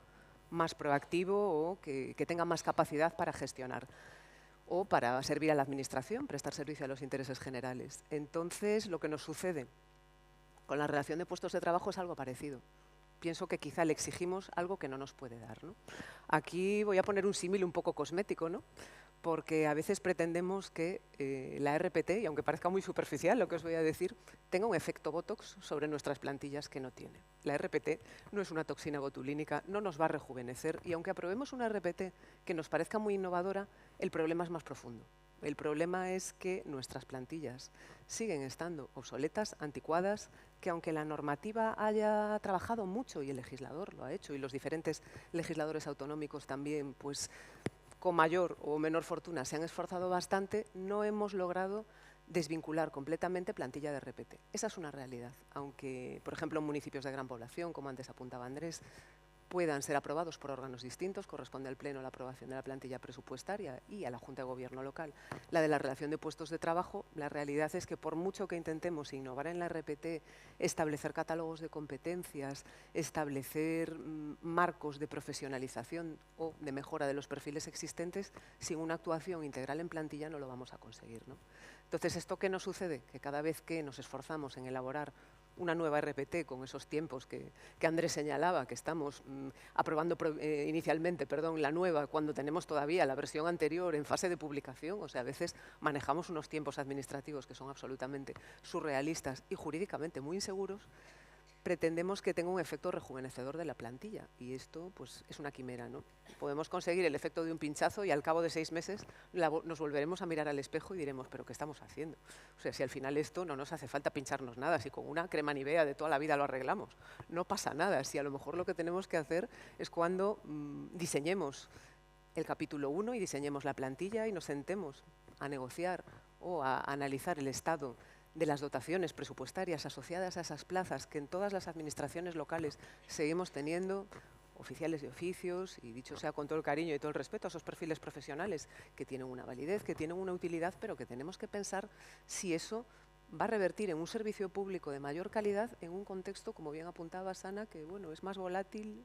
más proactivo o que tenga más capacidad para gestionar o para servir a la administración, prestar servicio a los intereses generales. Entonces, lo que nos sucede con la relación de puestos de trabajo es algo parecido. Pienso que quizá le exigimos algo que no nos puede dar, ¿no? Aquí voy a poner un símil un poco cosmético, ¿no? Porque a veces pretendemos que la RPT, y aunque parezca muy superficial lo que os voy a decir, tenga un efecto Botox sobre nuestras plantillas que no tiene. La RPT no es una toxina botulínica, no nos va a rejuvenecer, y aunque aprobemos una RPT que nos parezca muy innovadora, el problema es más profundo. El problema es que nuestras plantillas siguen estando obsoletas, anticuadas, que aunque la normativa haya trabajado mucho, y el legislador lo ha hecho, y los diferentes legisladores autonómicos también, pues con mayor o menor fortuna se han esforzado bastante, no hemos logrado desvincular completamente plantilla de RPT. Esa es una realidad, aunque, por ejemplo, en municipios de gran población, como antes apuntaba Andrés, puedan ser aprobados por órganos distintos, corresponde al Pleno la aprobación de la plantilla presupuestaria y a la Junta de Gobierno local la de la relación de puestos de trabajo. La realidad es que por mucho que intentemos innovar en la RPT, establecer catálogos de competencias, establecer marcos de profesionalización o de mejora de los perfiles existentes, sin una actuación integral en plantilla no lo vamos a conseguir, ¿no? Entonces, ¿esto qué nos sucede? Que cada vez que nos esforzamos en elaborar una nueva RPT con esos tiempos que Andrés señalaba, que estamos aprobando inicialmente la nueva, cuando tenemos todavía la versión anterior en fase de publicación, o sea, a veces manejamos unos tiempos administrativos que son absolutamente surrealistas y jurídicamente muy inseguros, pretendemos que tenga un efecto rejuvenecedor de la plantilla, y esto pues es una quimera, ¿no? Podemos conseguir el efecto de un pinchazo y al cabo de 6 meses nos volveremos a mirar al espejo y diremos, ¿pero qué estamos haciendo? O sea, si al final esto no nos hace falta pincharnos nada, si con una crema Nivea de toda la vida lo arreglamos, no pasa nada. Si a lo mejor lo que tenemos que hacer es cuando diseñemos el capítulo 1 y diseñemos la plantilla y nos sentemos a negociar o a analizar el estado de las dotaciones presupuestarias asociadas a esas plazas que en todas las administraciones locales seguimos teniendo, oficiales de oficios, y dicho sea con todo el cariño y todo el respeto a esos perfiles profesionales que tienen una validez, que tienen una utilidad, pero que tenemos que pensar si eso va a revertir en un servicio público de mayor calidad en un contexto, como bien apuntaba Sana, que bueno, es más volátil,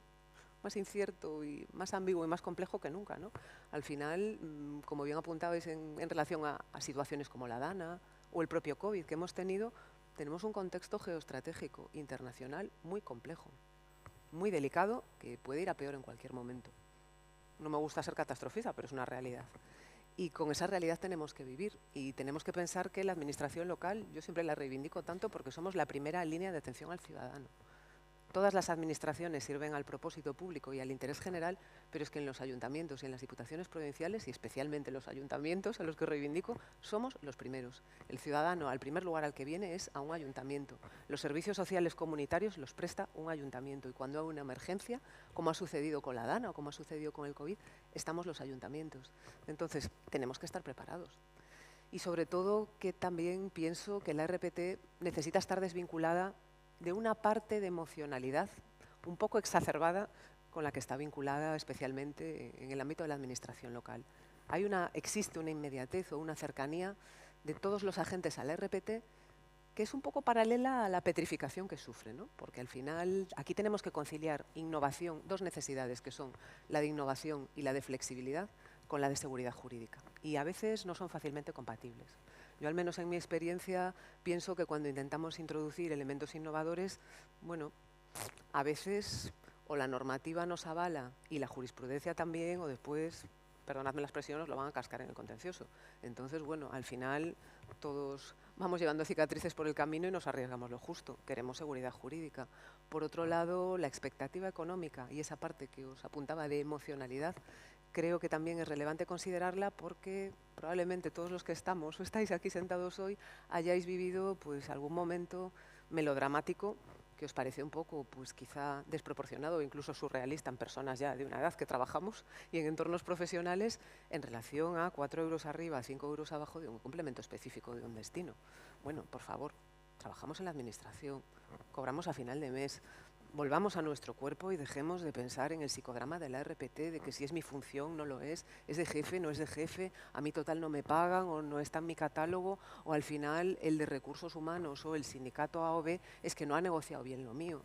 más incierto y más ambiguo y más complejo que nunca, ¿no? Al final, como bien apuntabais en relación a situaciones como la DANA o el propio COVID que hemos tenido, tenemos un contexto geoestratégico internacional muy complejo, muy delicado, que puede ir a peor en cualquier momento. No me gusta ser catastrofista, pero es una realidad. Y con esa realidad tenemos que vivir y tenemos que pensar que la administración local, yo siempre la reivindico tanto porque somos la primera línea de atención al ciudadano. Todas las administraciones sirven al propósito público y al interés general, pero es que en los ayuntamientos y en las diputaciones provinciales, y especialmente en los ayuntamientos a los que reivindico, somos los primeros. El ciudadano, al primer lugar al que viene, es a un ayuntamiento. Los servicios sociales comunitarios los presta un ayuntamiento, y cuando hay una emergencia, como ha sucedido con la DANA o como ha sucedido con el COVID, estamos los ayuntamientos. Entonces, tenemos que estar preparados. Y sobre todo, que también pienso que la RPT necesita estar desvinculada de una parte de emocionalidad un poco exacerbada con la que está vinculada especialmente en el ámbito de la administración local. Existe una inmediatez o una cercanía de todos los agentes a la RPT que es un poco paralela a la petrificación que sufre, ¿no? Porque al final aquí tenemos que conciliar innovación, dos necesidades que son la de innovación y la de flexibilidad, con la de seguridad jurídica. Y a veces no son fácilmente compatibles. Yo, al menos en mi experiencia, pienso que cuando intentamos introducir elementos innovadores, bueno, a veces o la normativa nos avala y la jurisprudencia también, o después, perdonadme la expresión, nos lo van a cascar en el contencioso. Entonces, bueno, al final todos vamos llevando cicatrices por el camino y nos arriesgamos lo justo. Queremos seguridad jurídica. Por otro lado, la expectativa económica y esa parte que os apuntaba de emocionalidad, creo que también es relevante considerarla porque probablemente todos los que estamos o estáis aquí sentados hoy hayáis vivido pues algún momento melodramático que os parece un poco pues quizá desproporcionado o incluso surrealista en personas ya de una edad que trabajamos y en entornos profesionales en relación a 4 euros arriba, 5 euros abajo de un complemento específico de un destino. Bueno, por favor, trabajamos en la administración, cobramos a final de mes. Volvamos a nuestro cuerpo y dejemos de pensar en el psicodrama de la RPT, de que si es mi función, no lo es de jefe, no es de jefe, a mí total no me pagan o no está en mi catálogo, o al final el de recursos humanos o el sindicato AOB es que no ha negociado bien lo mío.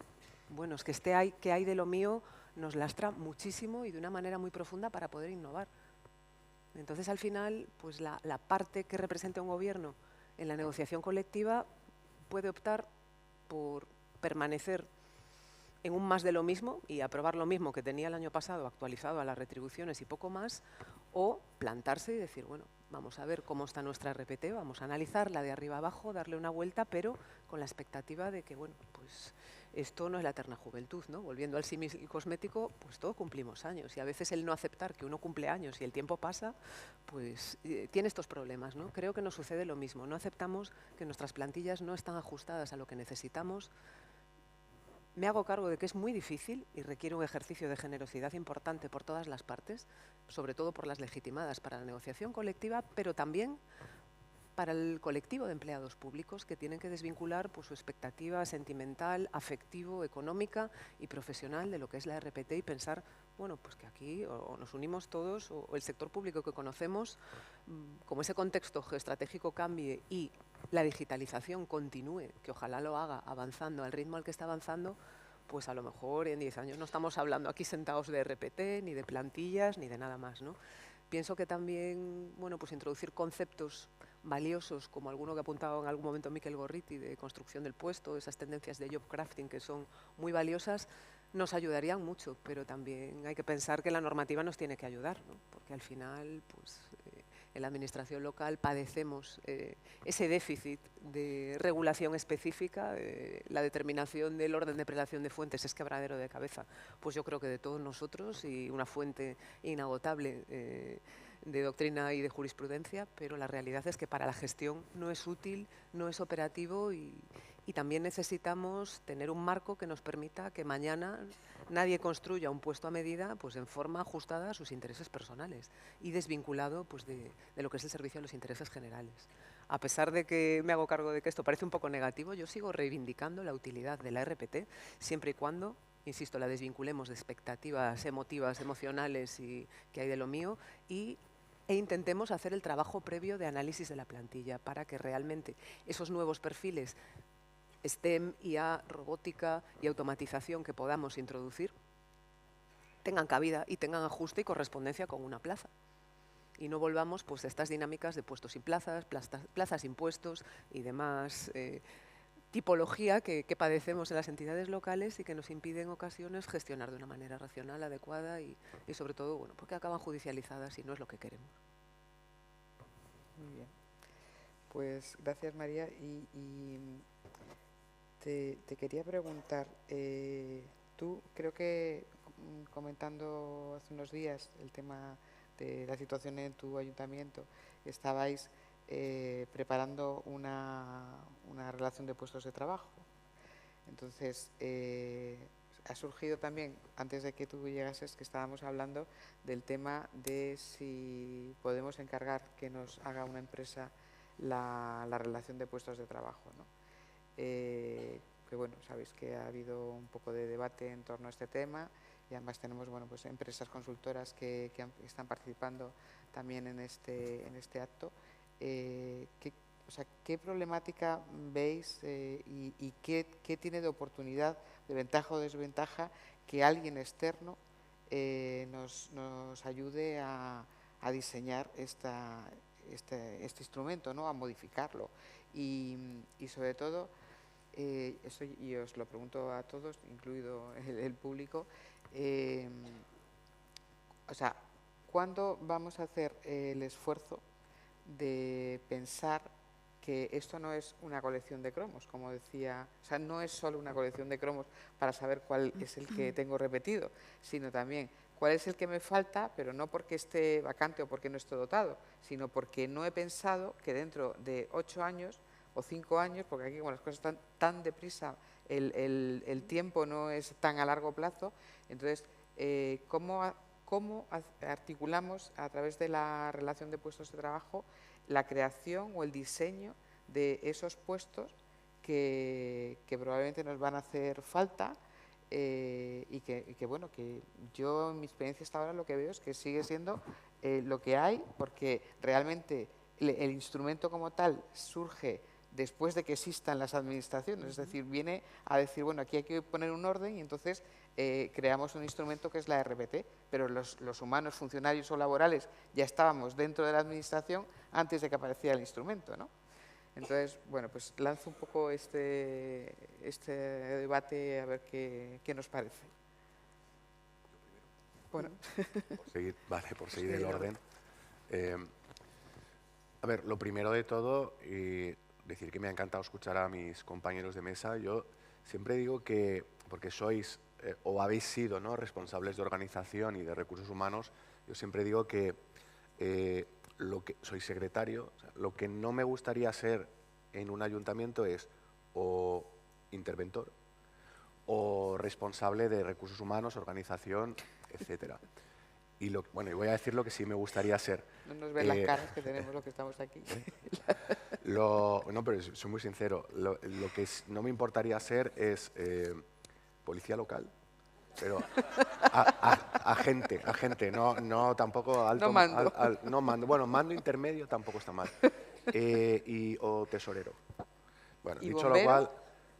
Bueno, es que ¿qué hay de lo mío? nos lastra muchísimo y de una manera muy profunda para poder innovar. Entonces, al final, pues la parte que representa un gobierno en la negociación colectiva puede optar por permanecer en un más de lo mismo y aprobar lo mismo que tenía el año pasado actualizado a las retribuciones y poco más, o plantarse y decir, bueno, vamos a ver cómo está nuestra RPT, vamos a analizarla de arriba abajo, darle una vuelta, pero con la expectativa de que, bueno, pues esto no es la eterna juventud, ¿no? Volviendo al símil cosmético, pues todos cumplimos años y a veces el no aceptar que uno cumple años y el tiempo pasa, pues tiene estos problemas, ¿no? Creo que nos sucede lo mismo, no aceptamos que nuestras plantillas no están ajustadas a lo que necesitamos. Me hago cargo de que es muy difícil y requiere un ejercicio de generosidad importante por todas las partes, sobre todo por las legitimadas para la negociación colectiva, pero también para el colectivo de empleados públicos que tienen que desvincular pues, su expectativa sentimental, afectivo, económica y profesional de lo que es la RPT y pensar, bueno, pues que aquí o nos unimos todos o el sector público que conocemos, como ese contexto geoestratégico cambie y la digitalización continúe, que ojalá lo haga avanzando al ritmo al que está avanzando, pues a lo mejor en 10 años no estamos hablando aquí sentados de RPT, ni de plantillas, ni de nada más, ¿no? Pienso que también, bueno, pues introducir conceptos valiosos, como alguno que ha apuntado en algún momento Miquel Gorriti, de construcción del puesto, esas tendencias de job crafting que son muy valiosas, nos ayudarían mucho, pero también hay que pensar que la normativa nos tiene que ayudar, ¿no? Porque al final, pues, en la administración local padecemos ese déficit de regulación específica, la determinación del orden de prelación de fuentes es quebradero de cabeza, pues yo creo que de todos nosotros y una fuente inagotable de doctrina y de jurisprudencia, pero la realidad es que para la gestión no es útil, no es operativo y también necesitamos tener un marco que nos permita que mañana nadie construya un puesto a medida pues en forma ajustada a sus intereses personales y desvinculado pues, de lo que es el servicio a los intereses generales. A pesar de que me hago cargo de que esto parece un poco negativo, yo sigo reivindicando la utilidad de la RPT siempre y cuando, insisto, la desvinculemos de expectativas emotivas, emocionales y que hay de lo mío e intentemos hacer el trabajo previo de análisis de la plantilla para que realmente esos nuevos perfiles STEM, IA, robótica y automatización que podamos introducir tengan cabida y tengan ajuste y correspondencia con una plaza. Y no volvamos pues, a estas dinámicas de puestos sin plazas, plazas sin puestos y demás tipología que padecemos en las entidades locales y que nos impide en ocasiones gestionar de una manera racional, adecuada y sobre todo, bueno, porque acaban judicializadas y no es lo que queremos. Muy bien. Pues gracias, María. Te quería preguntar, tú creo que comentando hace unos días el tema de la situación en tu ayuntamiento, estabais preparando una relación de puestos de trabajo. Entonces, ha surgido también, antes de que tú llegases, que estábamos hablando del tema de si podemos encargar que nos haga una empresa la relación de puestos de trabajo, ¿no? Que bueno, sabéis que ha habido un poco de debate en torno a este tema y además tenemos bueno, pues empresas consultoras que están participando también en este acto. ¿Qué problemática veis y qué tiene de oportunidad, de ventaja o desventaja que alguien externo nos ayude a diseñar este instrumento, ¿no? A modificarlo y sobre todo eso, y os lo pregunto a todos, incluido el público, ¿cuándo vamos a hacer el esfuerzo de pensar que esto no es una colección de cromos, como decía, o sea, no es solo una colección de cromos para saber cuál es el que tengo repetido, sino también cuál es el que me falta, pero no porque esté vacante o porque no esté dotado, sino porque no he pensado que dentro de 8 años o 5 años, porque aquí como las cosas están tan deprisa, el tiempo no es tan a largo plazo, entonces, ¿cómo articulamos a través de la relación de puestos de trabajo la creación o el diseño de esos puestos que probablemente nos van a hacer falta y que bueno, que yo en mi experiencia hasta ahora lo que veo es que sigue siendo lo que hay, porque realmente el instrumento como tal surge después de que existan las administraciones. Es decir, viene a decir, bueno, aquí hay que poner un orden y entonces creamos un instrumento que es la RPT, pero los humanos, funcionarios o laborales ya estábamos dentro de la administración antes de que apareciera el instrumento, ¿no? Entonces, bueno, pues lanzo un poco este debate a ver qué nos parece. Bueno. Por seguir el orden. A ver, lo primero de todo, decir que me ha encantado escuchar a mis compañeros de mesa. Yo siempre digo que, porque sois o habéis sido, ¿no?, responsables de organización y de recursos humanos, yo siempre digo que soy secretario, o sea, lo que no me gustaría ser en un ayuntamiento es o interventor o responsable de recursos humanos, organización, etcétera. Y bueno, y voy a decir lo que sí me gustaría ser. No nos ven las caras que tenemos los que estamos aquí. No, pero soy muy sincero. Lo que no me importaría ser es policía local, pero agente, no tampoco alto. No mando. No mando. Bueno, mando intermedio tampoco está mal. O tesorero. Bueno, dicho bombero? lo cual,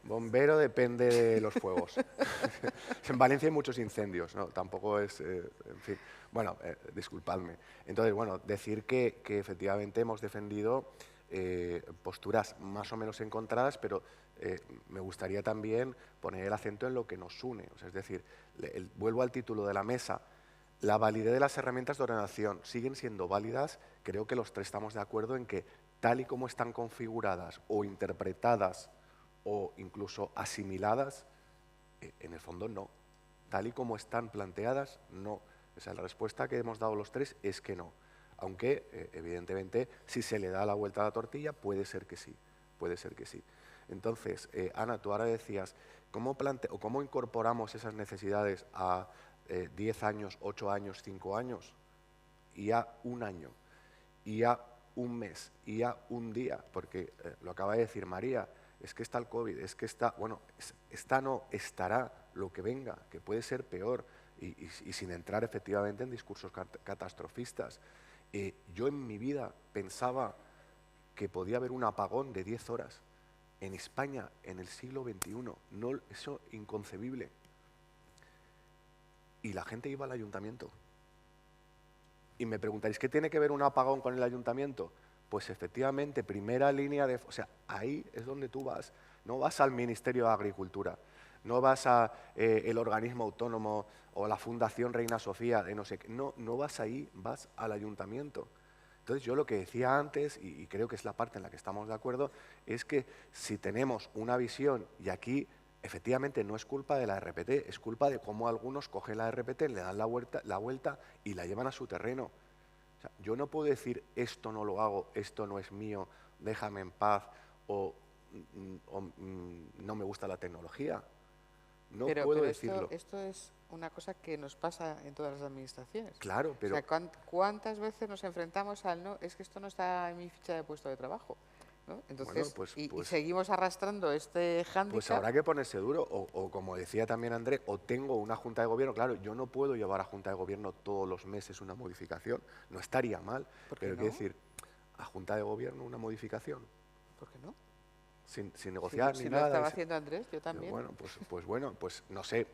bombero depende de los fuegos. En Valencia hay muchos incendios, ¿no? Tampoco es, en fin. Bueno, disculpadme. Entonces, bueno, decir que efectivamente hemos defendido posturas más o menos encontradas, pero me gustaría también poner el acento en lo que nos une. O sea, es decir, vuelvo al título de la mesa. La validez de las herramientas de ordenación siguen siendo válidas. Creo que los tres estamos de acuerdo en que tal y como están configuradas o interpretadas o incluso asimiladas, en el fondo no. Tal y como están planteadas, no. O sea, la respuesta que hemos dado los tres es que no. Aunque, evidentemente, si se le da la vuelta a la tortilla, puede ser que sí. Puede ser que sí. Entonces, Ana, tú ahora decías, ¿cómo incorporamos esas necesidades a 10 años, 8 años, 5 años? Y a un año, y a un mes, y a un día, porque lo acaba de decir María, es que está el COVID, es que está, bueno, estará lo que venga, que puede ser peor, y sin entrar efectivamente en discursos catastrofistas. Yo en mi vida pensaba que podía haber un apagón de 10 horas en España en el siglo XXI. No, eso inconcebible. Y la gente iba al ayuntamiento. Y me preguntáis, ¿qué tiene que ver un apagón con el ayuntamiento? Pues efectivamente, primera línea de... O sea, ahí es donde tú vas. No vas al Ministerio de Agricultura, no vas a el organismo autónomo o la Fundación Reina Sofía, de no sé qué. No vas ahí, vas al ayuntamiento. Entonces yo lo que decía antes, y creo que es la parte en la que estamos de acuerdo, es que si tenemos una visión, y aquí efectivamente no es culpa de la RPT, es culpa de cómo algunos cogen la RPT, le dan la vuelta y la llevan a su terreno. O sea, yo no puedo decir esto no lo hago, esto no es mío, déjame en paz, o no me gusta la tecnología. No puedo decirlo. Esto es una cosa que nos pasa en todas las administraciones. Claro, pero... O sea, ¿cuántas veces nos enfrentamos al no, es que esto no está en mi ficha de puesto de trabajo? ¿No? Entonces, bueno, y seguimos arrastrando este hándicap. Pues habrá que ponerse duro, o como decía también Andrés, o tengo una Junta de Gobierno. Claro, yo no puedo llevar a Junta de Gobierno todos los meses una modificación, no estaría mal, pero quiero decir, a Junta de Gobierno una modificación. ¿Por qué no? Sin negociar ni nada. Si lo estaba haciendo Andrés, yo también. Bueno, pues no sé.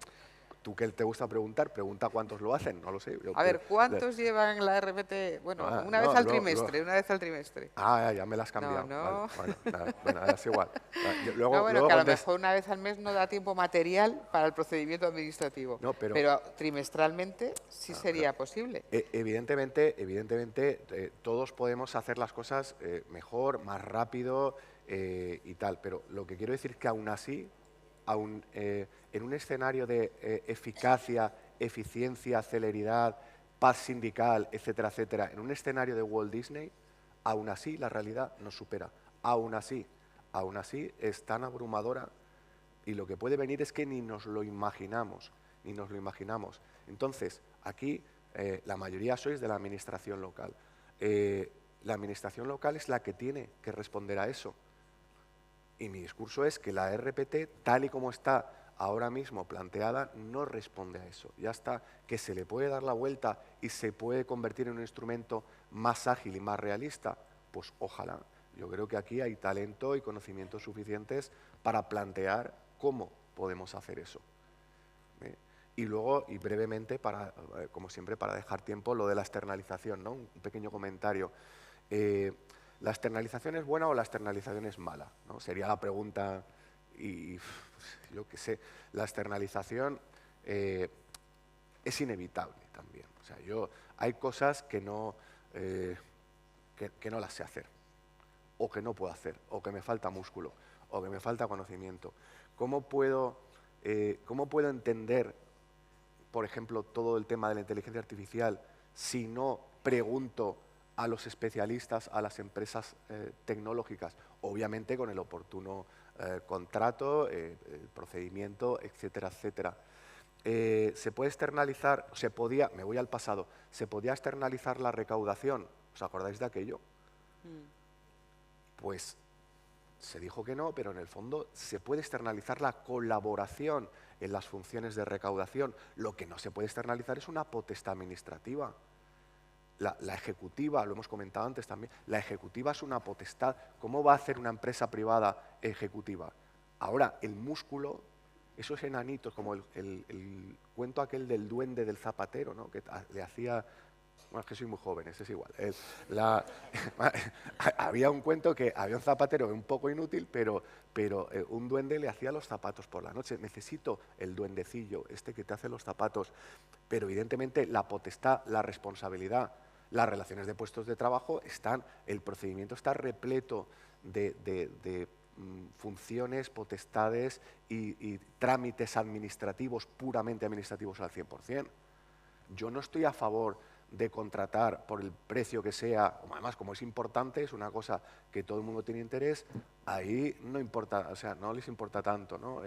Tú que te gusta preguntar, pregunta cuántos lo hacen, no lo sé. A ver, ¿cuántos llevan la RPT? Bueno, una vez al trimestre. Ah, ya me la has cambiado. No. Vale, bueno, es igual. Luego que a lo mejor una vez al mes no da tiempo material para el procedimiento administrativo, no, pero trimestralmente sí sería posible. Evidentemente, todos podemos hacer las cosas mejor, más rápido y tal, pero lo que quiero decir es que aún así, en un escenario de eficacia, eficiencia, celeridad, paz sindical, etcétera, etcétera, en un escenario de Walt Disney, aún así la realidad nos supera. Aún así es tan abrumadora y lo que puede venir es que ni nos lo imaginamos. Entonces, aquí la mayoría sois de la administración local. La administración local es la que tiene que responder a eso. Y mi discurso es que la RPT, tal y como está ahora mismo planteada, no responde a eso. Ya está, que se le puede dar la vuelta y se puede convertir en un instrumento más ágil y más realista. Pues ojalá. Yo creo que aquí hay talento y conocimientos suficientes para plantear cómo podemos hacer eso. Y luego, y brevemente, como siempre, para dejar tiempo, lo de la externalización, ¿no? Un pequeño comentario. ¿La externalización es buena o la externalización es mala? ¿No? Sería la pregunta, y yo qué sé, la externalización es inevitable también. O sea, hay cosas que no las sé hacer, o que no puedo hacer, o que me falta músculo, o que me falta conocimiento. ¿Cómo puedo entender, por ejemplo, todo el tema de la inteligencia artificial si no pregunto a los especialistas, a las empresas tecnológicas? Obviamente con el oportuno contrato, procedimiento, etcétera, etcétera. ¿Se puede externalizar? Me voy al pasado, ¿se podía externalizar la recaudación? ¿Os acordáis de aquello? Pues se dijo que no, pero en el fondo se puede externalizar la colaboración en las funciones de recaudación. Lo que no se puede externalizar es una potestad administrativa. La ejecutiva, lo hemos comentado antes también, la ejecutiva es una potestad. ¿Cómo va a hacer una empresa privada ejecutiva? Ahora, el músculo, esos enanitos, como el cuento aquel del duende del zapatero, ¿no? Que le hacía... Bueno, es que soy muy joven, ese es igual. Había un cuento que había un zapatero un poco inútil, pero un duende le hacía los zapatos por la noche. Necesito el duendecillo, este que te hace los zapatos. Pero evidentemente la potestad, la responsabilidad, las relaciones de puestos de trabajo el procedimiento está repleto de funciones, potestades y trámites administrativos, puramente administrativos al 100%. Yo no estoy a favor de contratar por el precio que sea, además como es importante, es una cosa que todo el mundo tiene interés, ahí no importa, o sea, no les importa tanto, ¿no?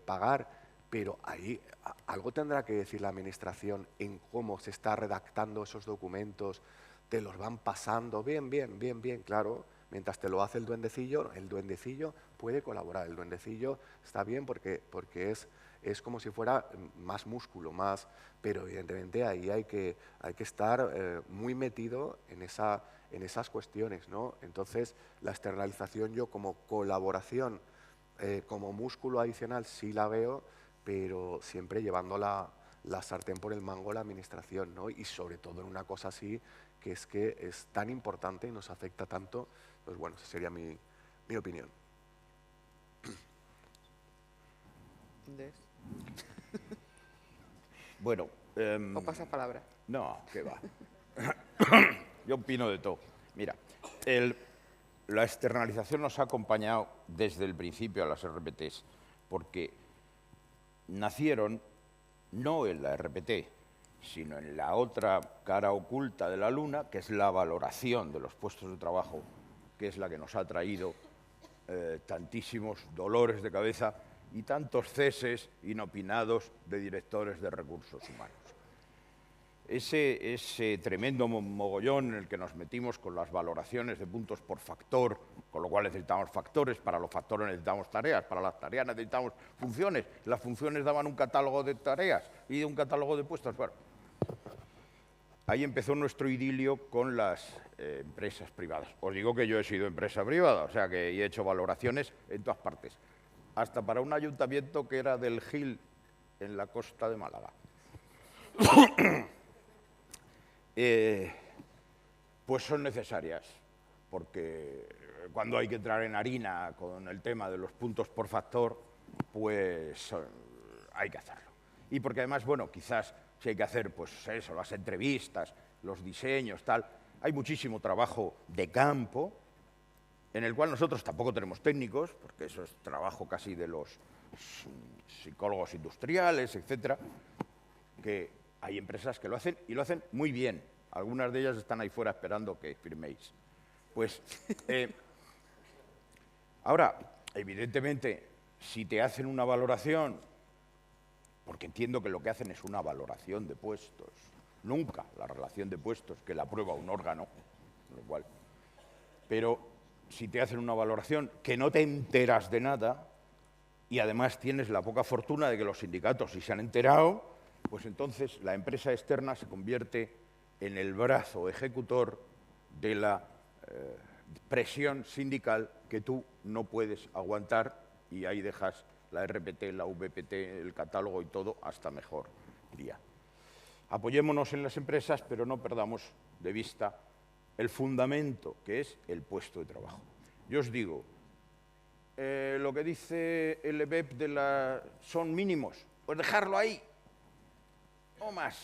Pagar, pero ahí algo tendrá que decir la administración en cómo se está redactando esos documentos, te los van pasando, bien, claro, mientras te lo hace el duendecillo puede colaborar, el duendecillo está bien porque es como si fuera más músculo, pero evidentemente ahí hay que estar muy metido en esas cuestiones, ¿no? Entonces, la externalización yo como colaboración, como músculo adicional sí la veo, pero siempre llevando la sartén por el mango la administración, ¿no? Y sobre todo en una cosa así, que es tan importante y nos afecta tanto, pues bueno, esa sería mi opinión. Bueno. ¿O pasa palabra? No, qué va. Yo opino de todo. Mira, la externalización nos ha acompañado desde el principio a las RPTs, porque nacieron no en la RPT, sino en la otra cara oculta de la luna, que es la valoración de los puestos de trabajo, que es la que nos ha traído tantísimos dolores de cabeza y tantos ceses inopinados de directores de recursos humanos. Ese tremendo mogollón en el que nos metimos con las valoraciones de puntos por factor, con lo cual necesitamos factores, para los factores necesitamos tareas, para las tareas necesitamos funciones, las funciones daban un catálogo de tareas y un catálogo de puestos. Bueno, ahí empezó nuestro idilio con las empresas privadas. Os digo que yo he sido empresa privada, o sea que he hecho valoraciones en todas partes, hasta para un ayuntamiento que era del Gil, en la costa de Málaga. Pues son necesarias, porque cuando hay que entrar en harina con el tema de los puntos por factor, pues hay que hacerlo. Y porque además, bueno, quizás si hay que hacer, pues eso, las entrevistas, los diseños, tal, hay muchísimo trabajo de campo, en el cual nosotros tampoco tenemos técnicos, porque eso es trabajo casi de los psicólogos industriales, etcétera, que hay empresas que lo hacen y lo hacen muy bien. Algunas de ellas están ahí fuera esperando que firméis. Pues, ahora, evidentemente, si te hacen una valoración, porque entiendo que lo que hacen es una valoración de puestos, nunca la relación de puestos, que la aprueba un órgano, lo cual, pero si te hacen una valoración que no te enteras de nada y además tienes la poca fortuna de que los sindicatos sí se han enterado, pues entonces la empresa externa se convierte en el brazo ejecutor de presión sindical que tú no puedes aguantar y ahí dejas la RPT, la VPT, el catálogo y todo hasta mejor día. Apoyémonos en las empresas, pero no perdamos de vista el fundamento, que es el puesto de trabajo. Yo os digo, lo que dice el EBEP son mínimos, pues dejarlo ahí, no más.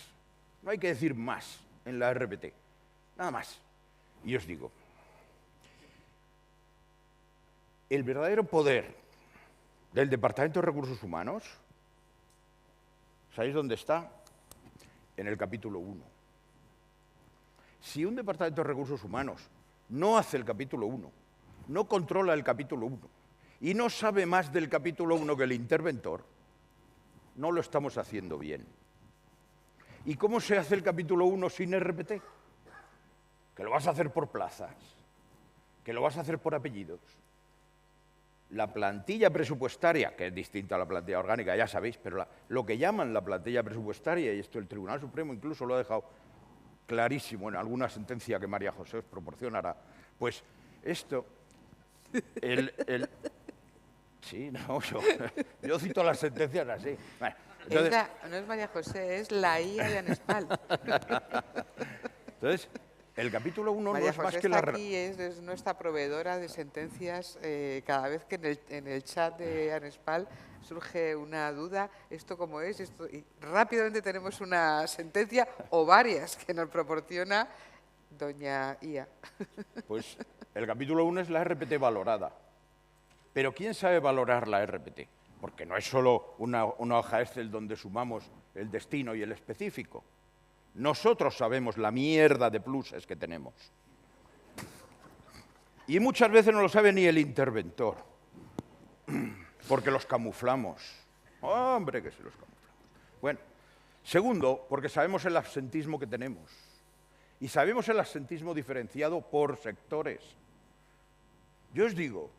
No hay que decir más en la RPT, nada más. Y os digo, el verdadero poder del Departamento de Recursos Humanos, ¿sabéis dónde está? En el capítulo 1. Si un Departamento de Recursos Humanos no hace el capítulo 1, no controla el capítulo 1 y no sabe más del capítulo 1 que el interventor, no lo estamos haciendo bien. ¿Y cómo se hace el capítulo 1 sin RPT? Que lo vas a hacer por plazas, que lo vas a hacer por apellidos. La plantilla presupuestaria, que es distinta a la plantilla orgánica, ya sabéis, pero lo que llaman la plantilla presupuestaria, y esto el Tribunal Supremo incluso lo ha dejado clarísimo en alguna sentencia que María José os proporcionará, pues esto, sí, no, yo cito las sentencias así. Bueno, entonces, no es María José, es la IA de ANESPAL. Entonces, el capítulo 1 no María es más José que está aquí, es nuestra proveedora de sentencias. Cada vez que en el chat de ANESPAL surge una duda, ¿esto cómo es? Y rápidamente tenemos una sentencia o varias que nos proporciona doña IA. Pues el capítulo 1 es la RPT valorada. Pero ¿quién sabe valorar la RPT? Porque no es solo una hoja Excel donde sumamos el destino y el específico. Nosotros sabemos la mierda de pluses que tenemos. Y muchas veces no lo sabe ni el interventor, porque los camuflamos. ¡Hombre, que se los camuflamos! Bueno, segundo, porque sabemos el absentismo que tenemos. Y sabemos el absentismo diferenciado por sectores. Yo os digo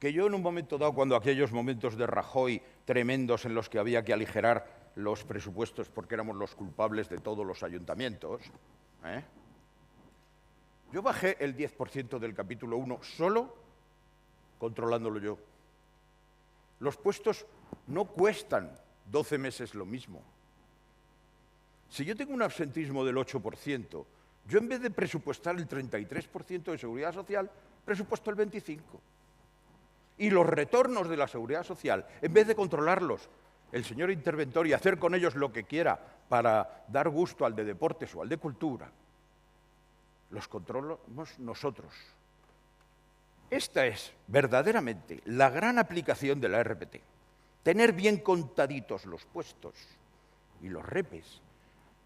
que yo en un momento dado, cuando aquellos momentos de Rajoy tremendos en los que había que aligerar los presupuestos porque éramos los culpables de todos los ayuntamientos, yo bajé el 10% del capítulo 1 solo controlándolo yo. Los puestos no cuestan 12 meses lo mismo. Si yo tengo un absentismo del 8%, yo en vez de presupuestar el 33% de seguridad social, presupuesto el 25%. Y los retornos de la seguridad social, en vez de controlarlos el señor interventor y hacer con ellos lo que quiera para dar gusto al de deportes o al de cultura, los controlamos nosotros. Esta es verdaderamente la gran aplicación de la RPT. Tener bien contaditos los puestos y los repes,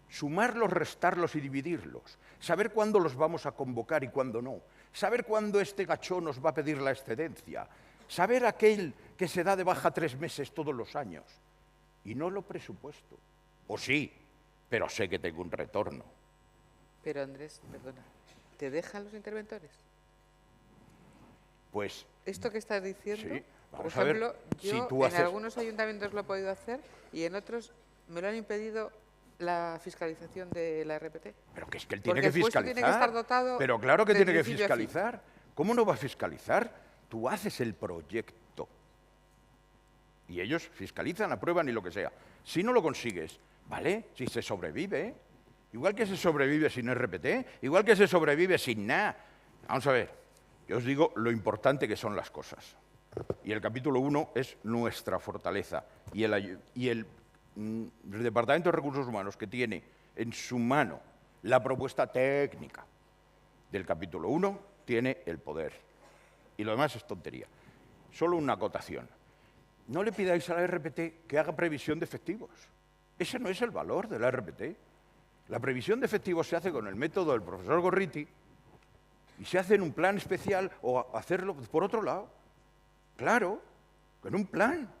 sumarlos, restarlos y dividirlos, saber cuándo los vamos a convocar y cuándo no, saber cuándo este gachón nos va a pedir la excedencia, saber aquel que se da de baja 3 meses todos los años. Y no lo presupuesto. O sí, pero sé que tengo un retorno. Pero Andrés, perdona, ¿te dejan los interventores? Pues... Esto que estás diciendo, sí, por vamos a ver, ejemplo, yo si tú haces... en algunos ayuntamientos lo he podido hacer y en otros me lo han impedido la fiscalización de la RPT. Pero que es que él tiene Porque que el puesto fiscalizar. tiene que estar dotado pero claro que de tiene que principio a fin. fiscalizar. ¿Cómo no va a fiscalizar? Tú haces el proyecto. Y ellos fiscalizan, aprueban y lo que sea. Si no lo consigues, ¿vale? Si se sobrevive, igual que se sobrevive sin RPT, igual que se sobrevive sin nada. Vamos a ver, yo os digo lo importante que son las cosas. Y el capítulo 1 es nuestra fortaleza. Y el Departamento de Recursos Humanos, que tiene en su mano la propuesta técnica del capítulo 1, tiene el poder. Y lo demás es tontería. Solo una acotación. No le pidáis a la RPT que haga previsión de efectivos. Ese no es el valor de la RPT. La previsión de efectivos se hace con el método del profesor Gorriti y se hace en un plan especial o hacerlo por otro lado. Claro, con un plan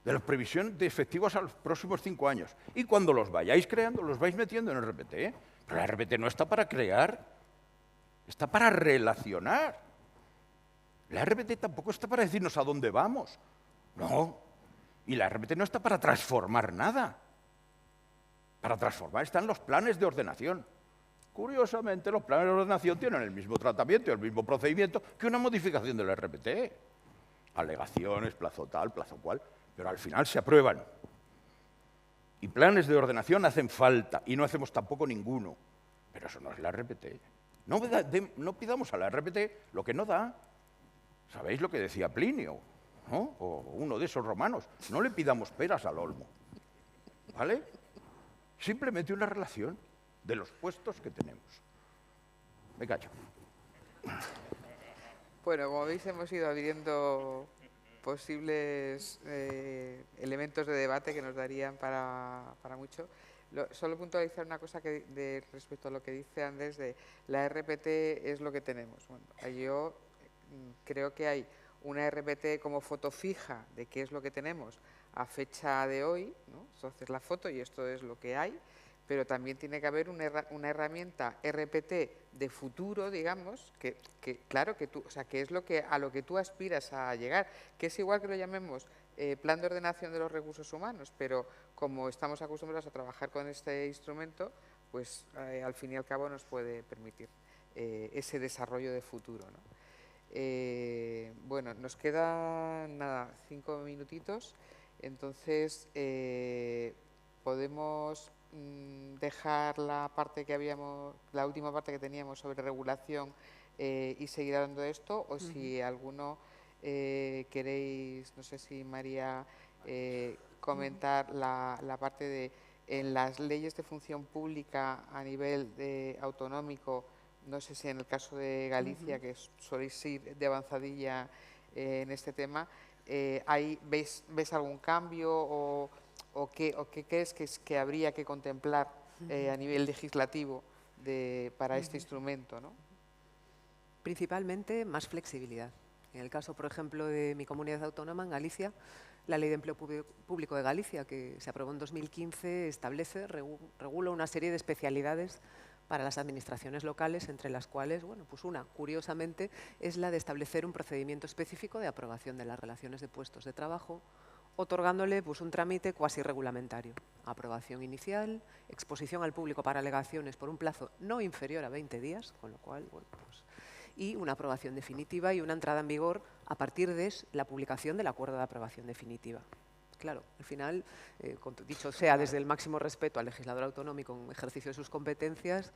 de la previsión de efectivos a los próximos 5 años. Y cuando los vayáis creando, los vais metiendo en el RPT. Pero la RPT no está para crear, está para relacionar. La RPT tampoco está para decirnos a dónde vamos. No. Y la RPT no está para transformar nada. Para transformar están los planes de ordenación. Curiosamente, los planes de ordenación tienen el mismo tratamiento y el mismo procedimiento que una modificación del RPT. Alegaciones, plazo tal, plazo cual, pero al final se aprueban. Y planes de ordenación hacen falta, y no hacemos tampoco ninguno. Pero eso no es la RPT. No pidamos a la RPT lo que no da. ¿Sabéis lo que decía Plinio? ¿No? O uno de esos romanos. No le pidamos peras al olmo. ¿Vale? Simplemente una relación de los puestos que tenemos. Me callo. Bueno, como veis, hemos ido abriendo posibles elementos de debate que nos darían para mucho. Solo puntualizar una cosa respecto a lo que dice Andrés de la RPT es lo que tenemos. Bueno, yo creo que hay una RPT como foto fija de qué es lo que tenemos a fecha de hoy, ¿no? Entonces la foto y esto es lo que hay, pero también tiene que haber una herramienta RPT de futuro, digamos, que claro que o sea, que es a lo que tú aspiras a llegar, que es igual que lo llamemos plan de ordenación de los recursos humanos, pero como estamos acostumbrados a trabajar con este instrumento, pues al fin y al cabo nos puede permitir ese desarrollo de futuro, ¿no? Bueno, nos quedan nada, 5 minutitos, entonces podemos dejar la última parte que teníamos sobre regulación y seguir hablando de esto, o si alguno queréis, no sé si María, comentar la parte de en las leyes de función pública a nivel autonómico, no sé si en el caso de Galicia, que soléis ir de avanzadilla en este tema, ¿ves algún cambio o qué crees que habría que contemplar a nivel legislativo para este instrumento, ¿no? Principalmente más flexibilidad. En el caso, por ejemplo, de mi comunidad autónoma, en Galicia, la Ley de Empleo Público de Galicia, que se aprobó en 2015, regula una serie de especialidades para las administraciones locales, entre las cuales, bueno, pues una, curiosamente, es la de establecer un procedimiento específico de aprobación de las relaciones de puestos de trabajo, otorgándole pues, un trámite cuasi reglamentario. Aprobación inicial, exposición al público para alegaciones por un plazo no inferior a 20 días, con lo cual, bueno, pues, y una aprobación definitiva y una entrada en vigor a partir de la publicación del acuerdo de aprobación definitiva. Claro, al final, dicho sea desde el máximo respeto al legislador autonómico en ejercicio de sus competencias,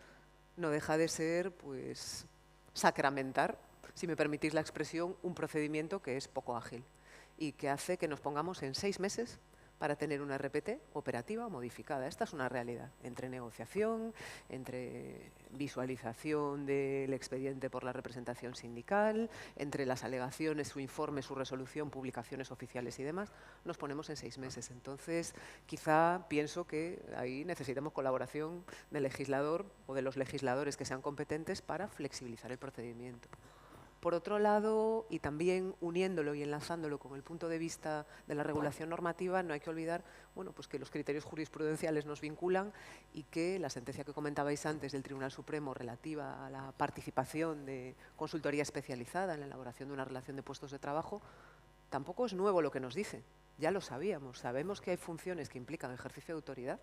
no deja de ser pues, sacramentar, si me permitís la expresión, un procedimiento que es poco ágil y que hace que nos pongamos en 6 meses para tener una RPT operativa o modificada. Esta es una realidad, entre negociación, entre visualización del expediente por la representación sindical, entre las alegaciones, su informe, su resolución, publicaciones oficiales y demás, nos ponemos en 6 meses. Entonces, quizá pienso que ahí necesitamos colaboración del legislador o de los legisladores que sean competentes para flexibilizar el procedimiento. Por otro lado, y también uniéndolo y enlazándolo con el punto de vista de la regulación normativa, no hay que olvidar bueno, pues que los criterios jurisprudenciales nos vinculan y que la sentencia que comentabais antes del Tribunal Supremo relativa a la participación de consultoría especializada en la elaboración de una relación de puestos de trabajo tampoco es nuevo lo que nos dice. Ya lo sabíamos. Sabemos que hay funciones que implican ejercicio de autoridad,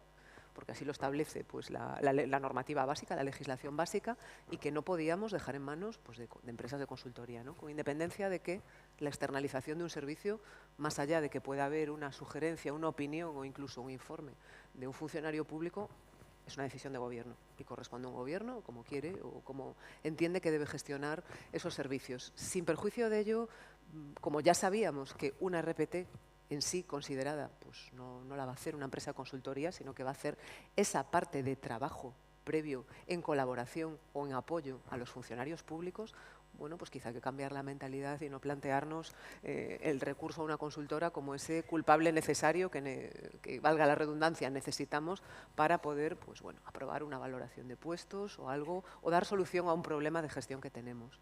porque así lo establece pues, la normativa básica, la legislación básica, y que no podíamos dejar en manos pues, de empresas de consultoría, ¿no? Con independencia de que la externalización de un servicio, más allá de que pueda haber una sugerencia, una opinión o incluso un informe de un funcionario público, es una decisión de gobierno y corresponde a un gobierno como quiere o como entiende que debe gestionar esos servicios. Sin perjuicio de ello, como ya sabíamos que una RPT en sí considerada, pues no la va a hacer una empresa de consultoría, sino que va a hacer esa parte de trabajo previo en colaboración o en apoyo a los funcionarios públicos, bueno, pues quizá hay que cambiar la mentalidad y no plantearnos el recurso a una consultora como ese culpable necesario que valga la redundancia, necesitamos para poder, pues bueno, aprobar una valoración de puestos o algo, o dar solución a un problema de gestión que tenemos.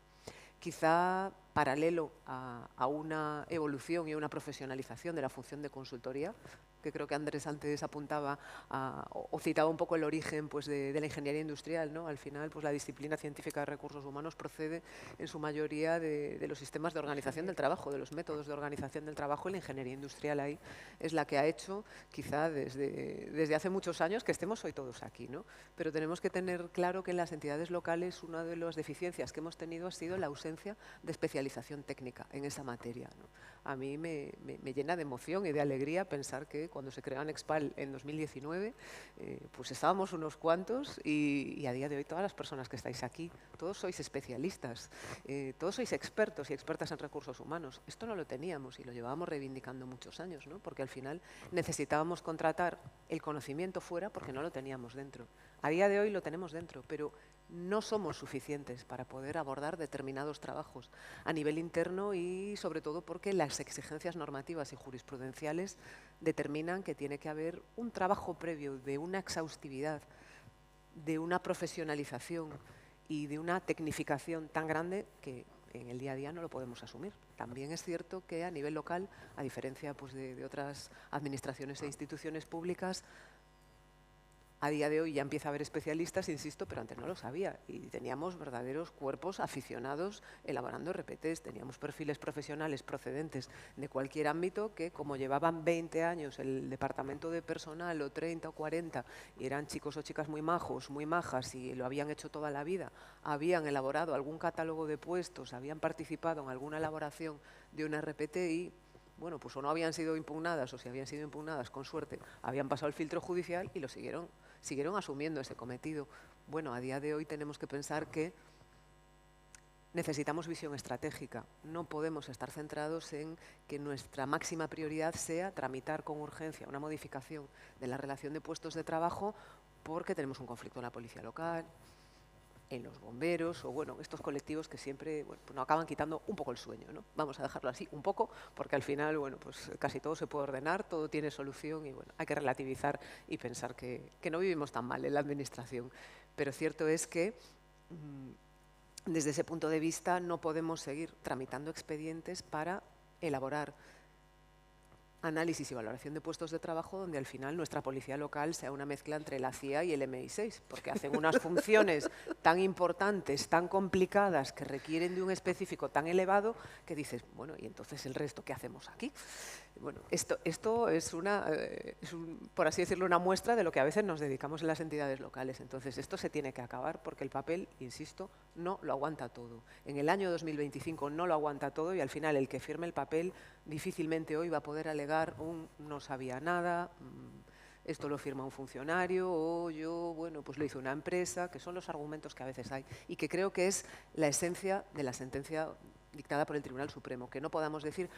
Quizá paralelo a una evolución y a una profesionalización de la función de consultoría, que creo que Andrés antes apuntaba o citaba un poco el origen pues, de la ingeniería industrial, ¿no? Al final, pues la disciplina científica de recursos humanos procede en su mayoría de los sistemas de organización del trabajo, de los métodos de organización del trabajo, y la ingeniería industrial ahí es la que ha hecho, quizá desde hace muchos años, que estemos hoy todos aquí, ¿no? Pero tenemos que tener claro que en las entidades locales una de las deficiencias que hemos tenido ha sido la ausencia de especialización técnica en esa materia, ¿no? A mí me llena de emoción y de alegría pensar que cuando se creó Anexpal en 2019, pues estábamos unos cuantos y a día de hoy todas las personas que estáis aquí, todos sois especialistas, todos sois expertos y expertas en recursos humanos. Esto no lo teníamos y lo llevábamos reivindicando muchos años, ¿no? Porque al final necesitábamos contratar el conocimiento fuera porque no lo teníamos dentro. A día de hoy lo tenemos dentro, pero no somos suficientes para poder abordar determinados trabajos a nivel interno y sobre todo porque las exigencias normativas y jurisprudenciales determinan que tiene que haber un trabajo previo de una exhaustividad, de una profesionalización y de una tecnificación tan grande que en el día a día no lo podemos asumir. También es cierto que a nivel local, a diferencia pues, de otras administraciones e instituciones públicas, a día de hoy ya empieza a haber especialistas, insisto, pero antes no lo sabía. Y teníamos verdaderos cuerpos aficionados elaborando RPTs, teníamos perfiles profesionales procedentes de cualquier ámbito que, como llevaban 20 años el departamento de personal, o 30 o 40, y eran chicos o chicas muy majos, muy majas, y lo habían hecho toda la vida, habían elaborado algún catálogo de puestos, habían participado en alguna elaboración de una RPT y bueno, pues o no habían sido impugnadas, o si habían sido impugnadas, con suerte, habían pasado el filtro judicial y lo siguieron asumiendo ese cometido. Bueno, a día de hoy tenemos que pensar que necesitamos visión estratégica. No podemos estar centrados en que nuestra máxima prioridad sea tramitar con urgencia una modificación de la relación de puestos de trabajo porque tenemos un conflicto en la policía local, en los bomberos, o bueno, estos colectivos que siempre bueno, pues nos acaban quitando un poco el sueño, ¿no? Vamos a dejarlo así, un poco, porque al final, bueno, pues casi todo se puede ordenar, todo tiene solución y bueno, hay que relativizar y pensar que no vivimos tan mal en la administración. Pero cierto es que desde ese punto de vista no podemos seguir tramitando expedientes para elaborar análisis y valoración de puestos de trabajo donde al final nuestra policía local sea una mezcla entre la CIA y el MI6, porque hacen unas funciones tan importantes, tan complicadas, que requieren de un específico tan elevado, que dices, bueno, ¿y entonces el resto qué hacemos aquí? Bueno, esto es por así decirlo, una muestra de lo que a veces nos dedicamos en las entidades locales. Entonces, esto se tiene que acabar porque el papel, insisto, no lo aguanta todo. En el año 2025 no lo aguanta todo y al final el que firme el papel difícilmente hoy va a poder alegar un no sabía nada, esto lo firma un funcionario o yo, bueno, pues lo hizo una empresa, que son los argumentos que a veces hay y que creo que es la esencia de la sentencia dictada por el Tribunal Supremo, que no podamos decir,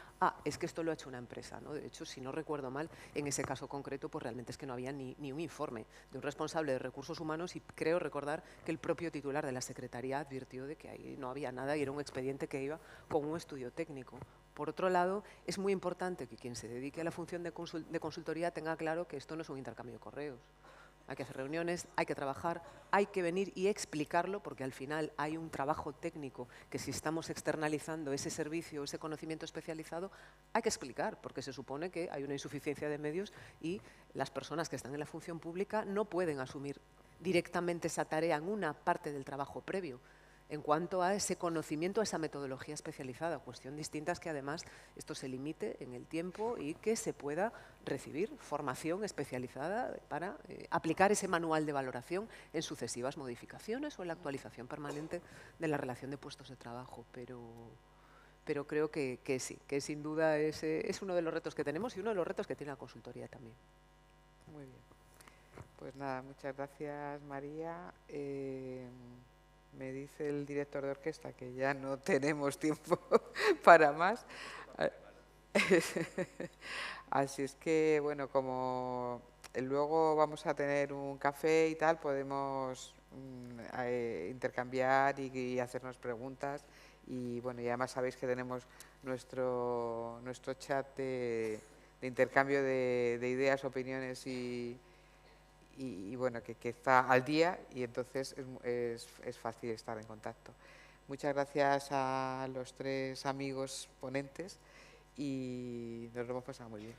es que esto lo ha hecho una empresa, ¿no? De hecho, si no recuerdo mal, en ese caso concreto, pues realmente es que no había ni un informe de un responsable de recursos humanos y creo recordar que el propio titular de la Secretaría advirtió de que ahí no había nada y era un expediente que iba con un estudio técnico. Por otro lado, es muy importante que quien se dedique a la función de consultoría tenga claro que esto no es un intercambio de correos. Hay que hacer reuniones, hay que trabajar, hay que venir y explicarlo, porque al final hay un trabajo técnico que si estamos externalizando ese servicio, ese conocimiento especializado, hay que explicar, porque se supone que hay una insuficiencia de medios y las personas que están en la función pública no pueden asumir directamente esa tarea en una parte del trabajo previo. En cuanto a ese conocimiento, a esa metodología especializada, cuestión distinta es que además esto se limite en el tiempo y que se pueda recibir formación especializada para aplicar ese manual de valoración en sucesivas modificaciones o en la actualización permanente de la relación de puestos de trabajo. Pero creo que sí, que sin duda es uno de los retos que tenemos y uno de los retos que tiene la consultoría también. Muy bien. Pues nada, muchas gracias, María. Me dice el director de orquesta que ya no tenemos tiempo para más. Así es que, bueno, como luego vamos a tener un café y tal, podemos intercambiar y hacernos preguntas. Y bueno, y además sabéis que tenemos nuestro chat de intercambio de ideas, opiniones y bueno, que está al día y entonces es fácil estar en contacto. Muchas gracias a los tres amigos ponentes y nos lo hemos pasado muy bien.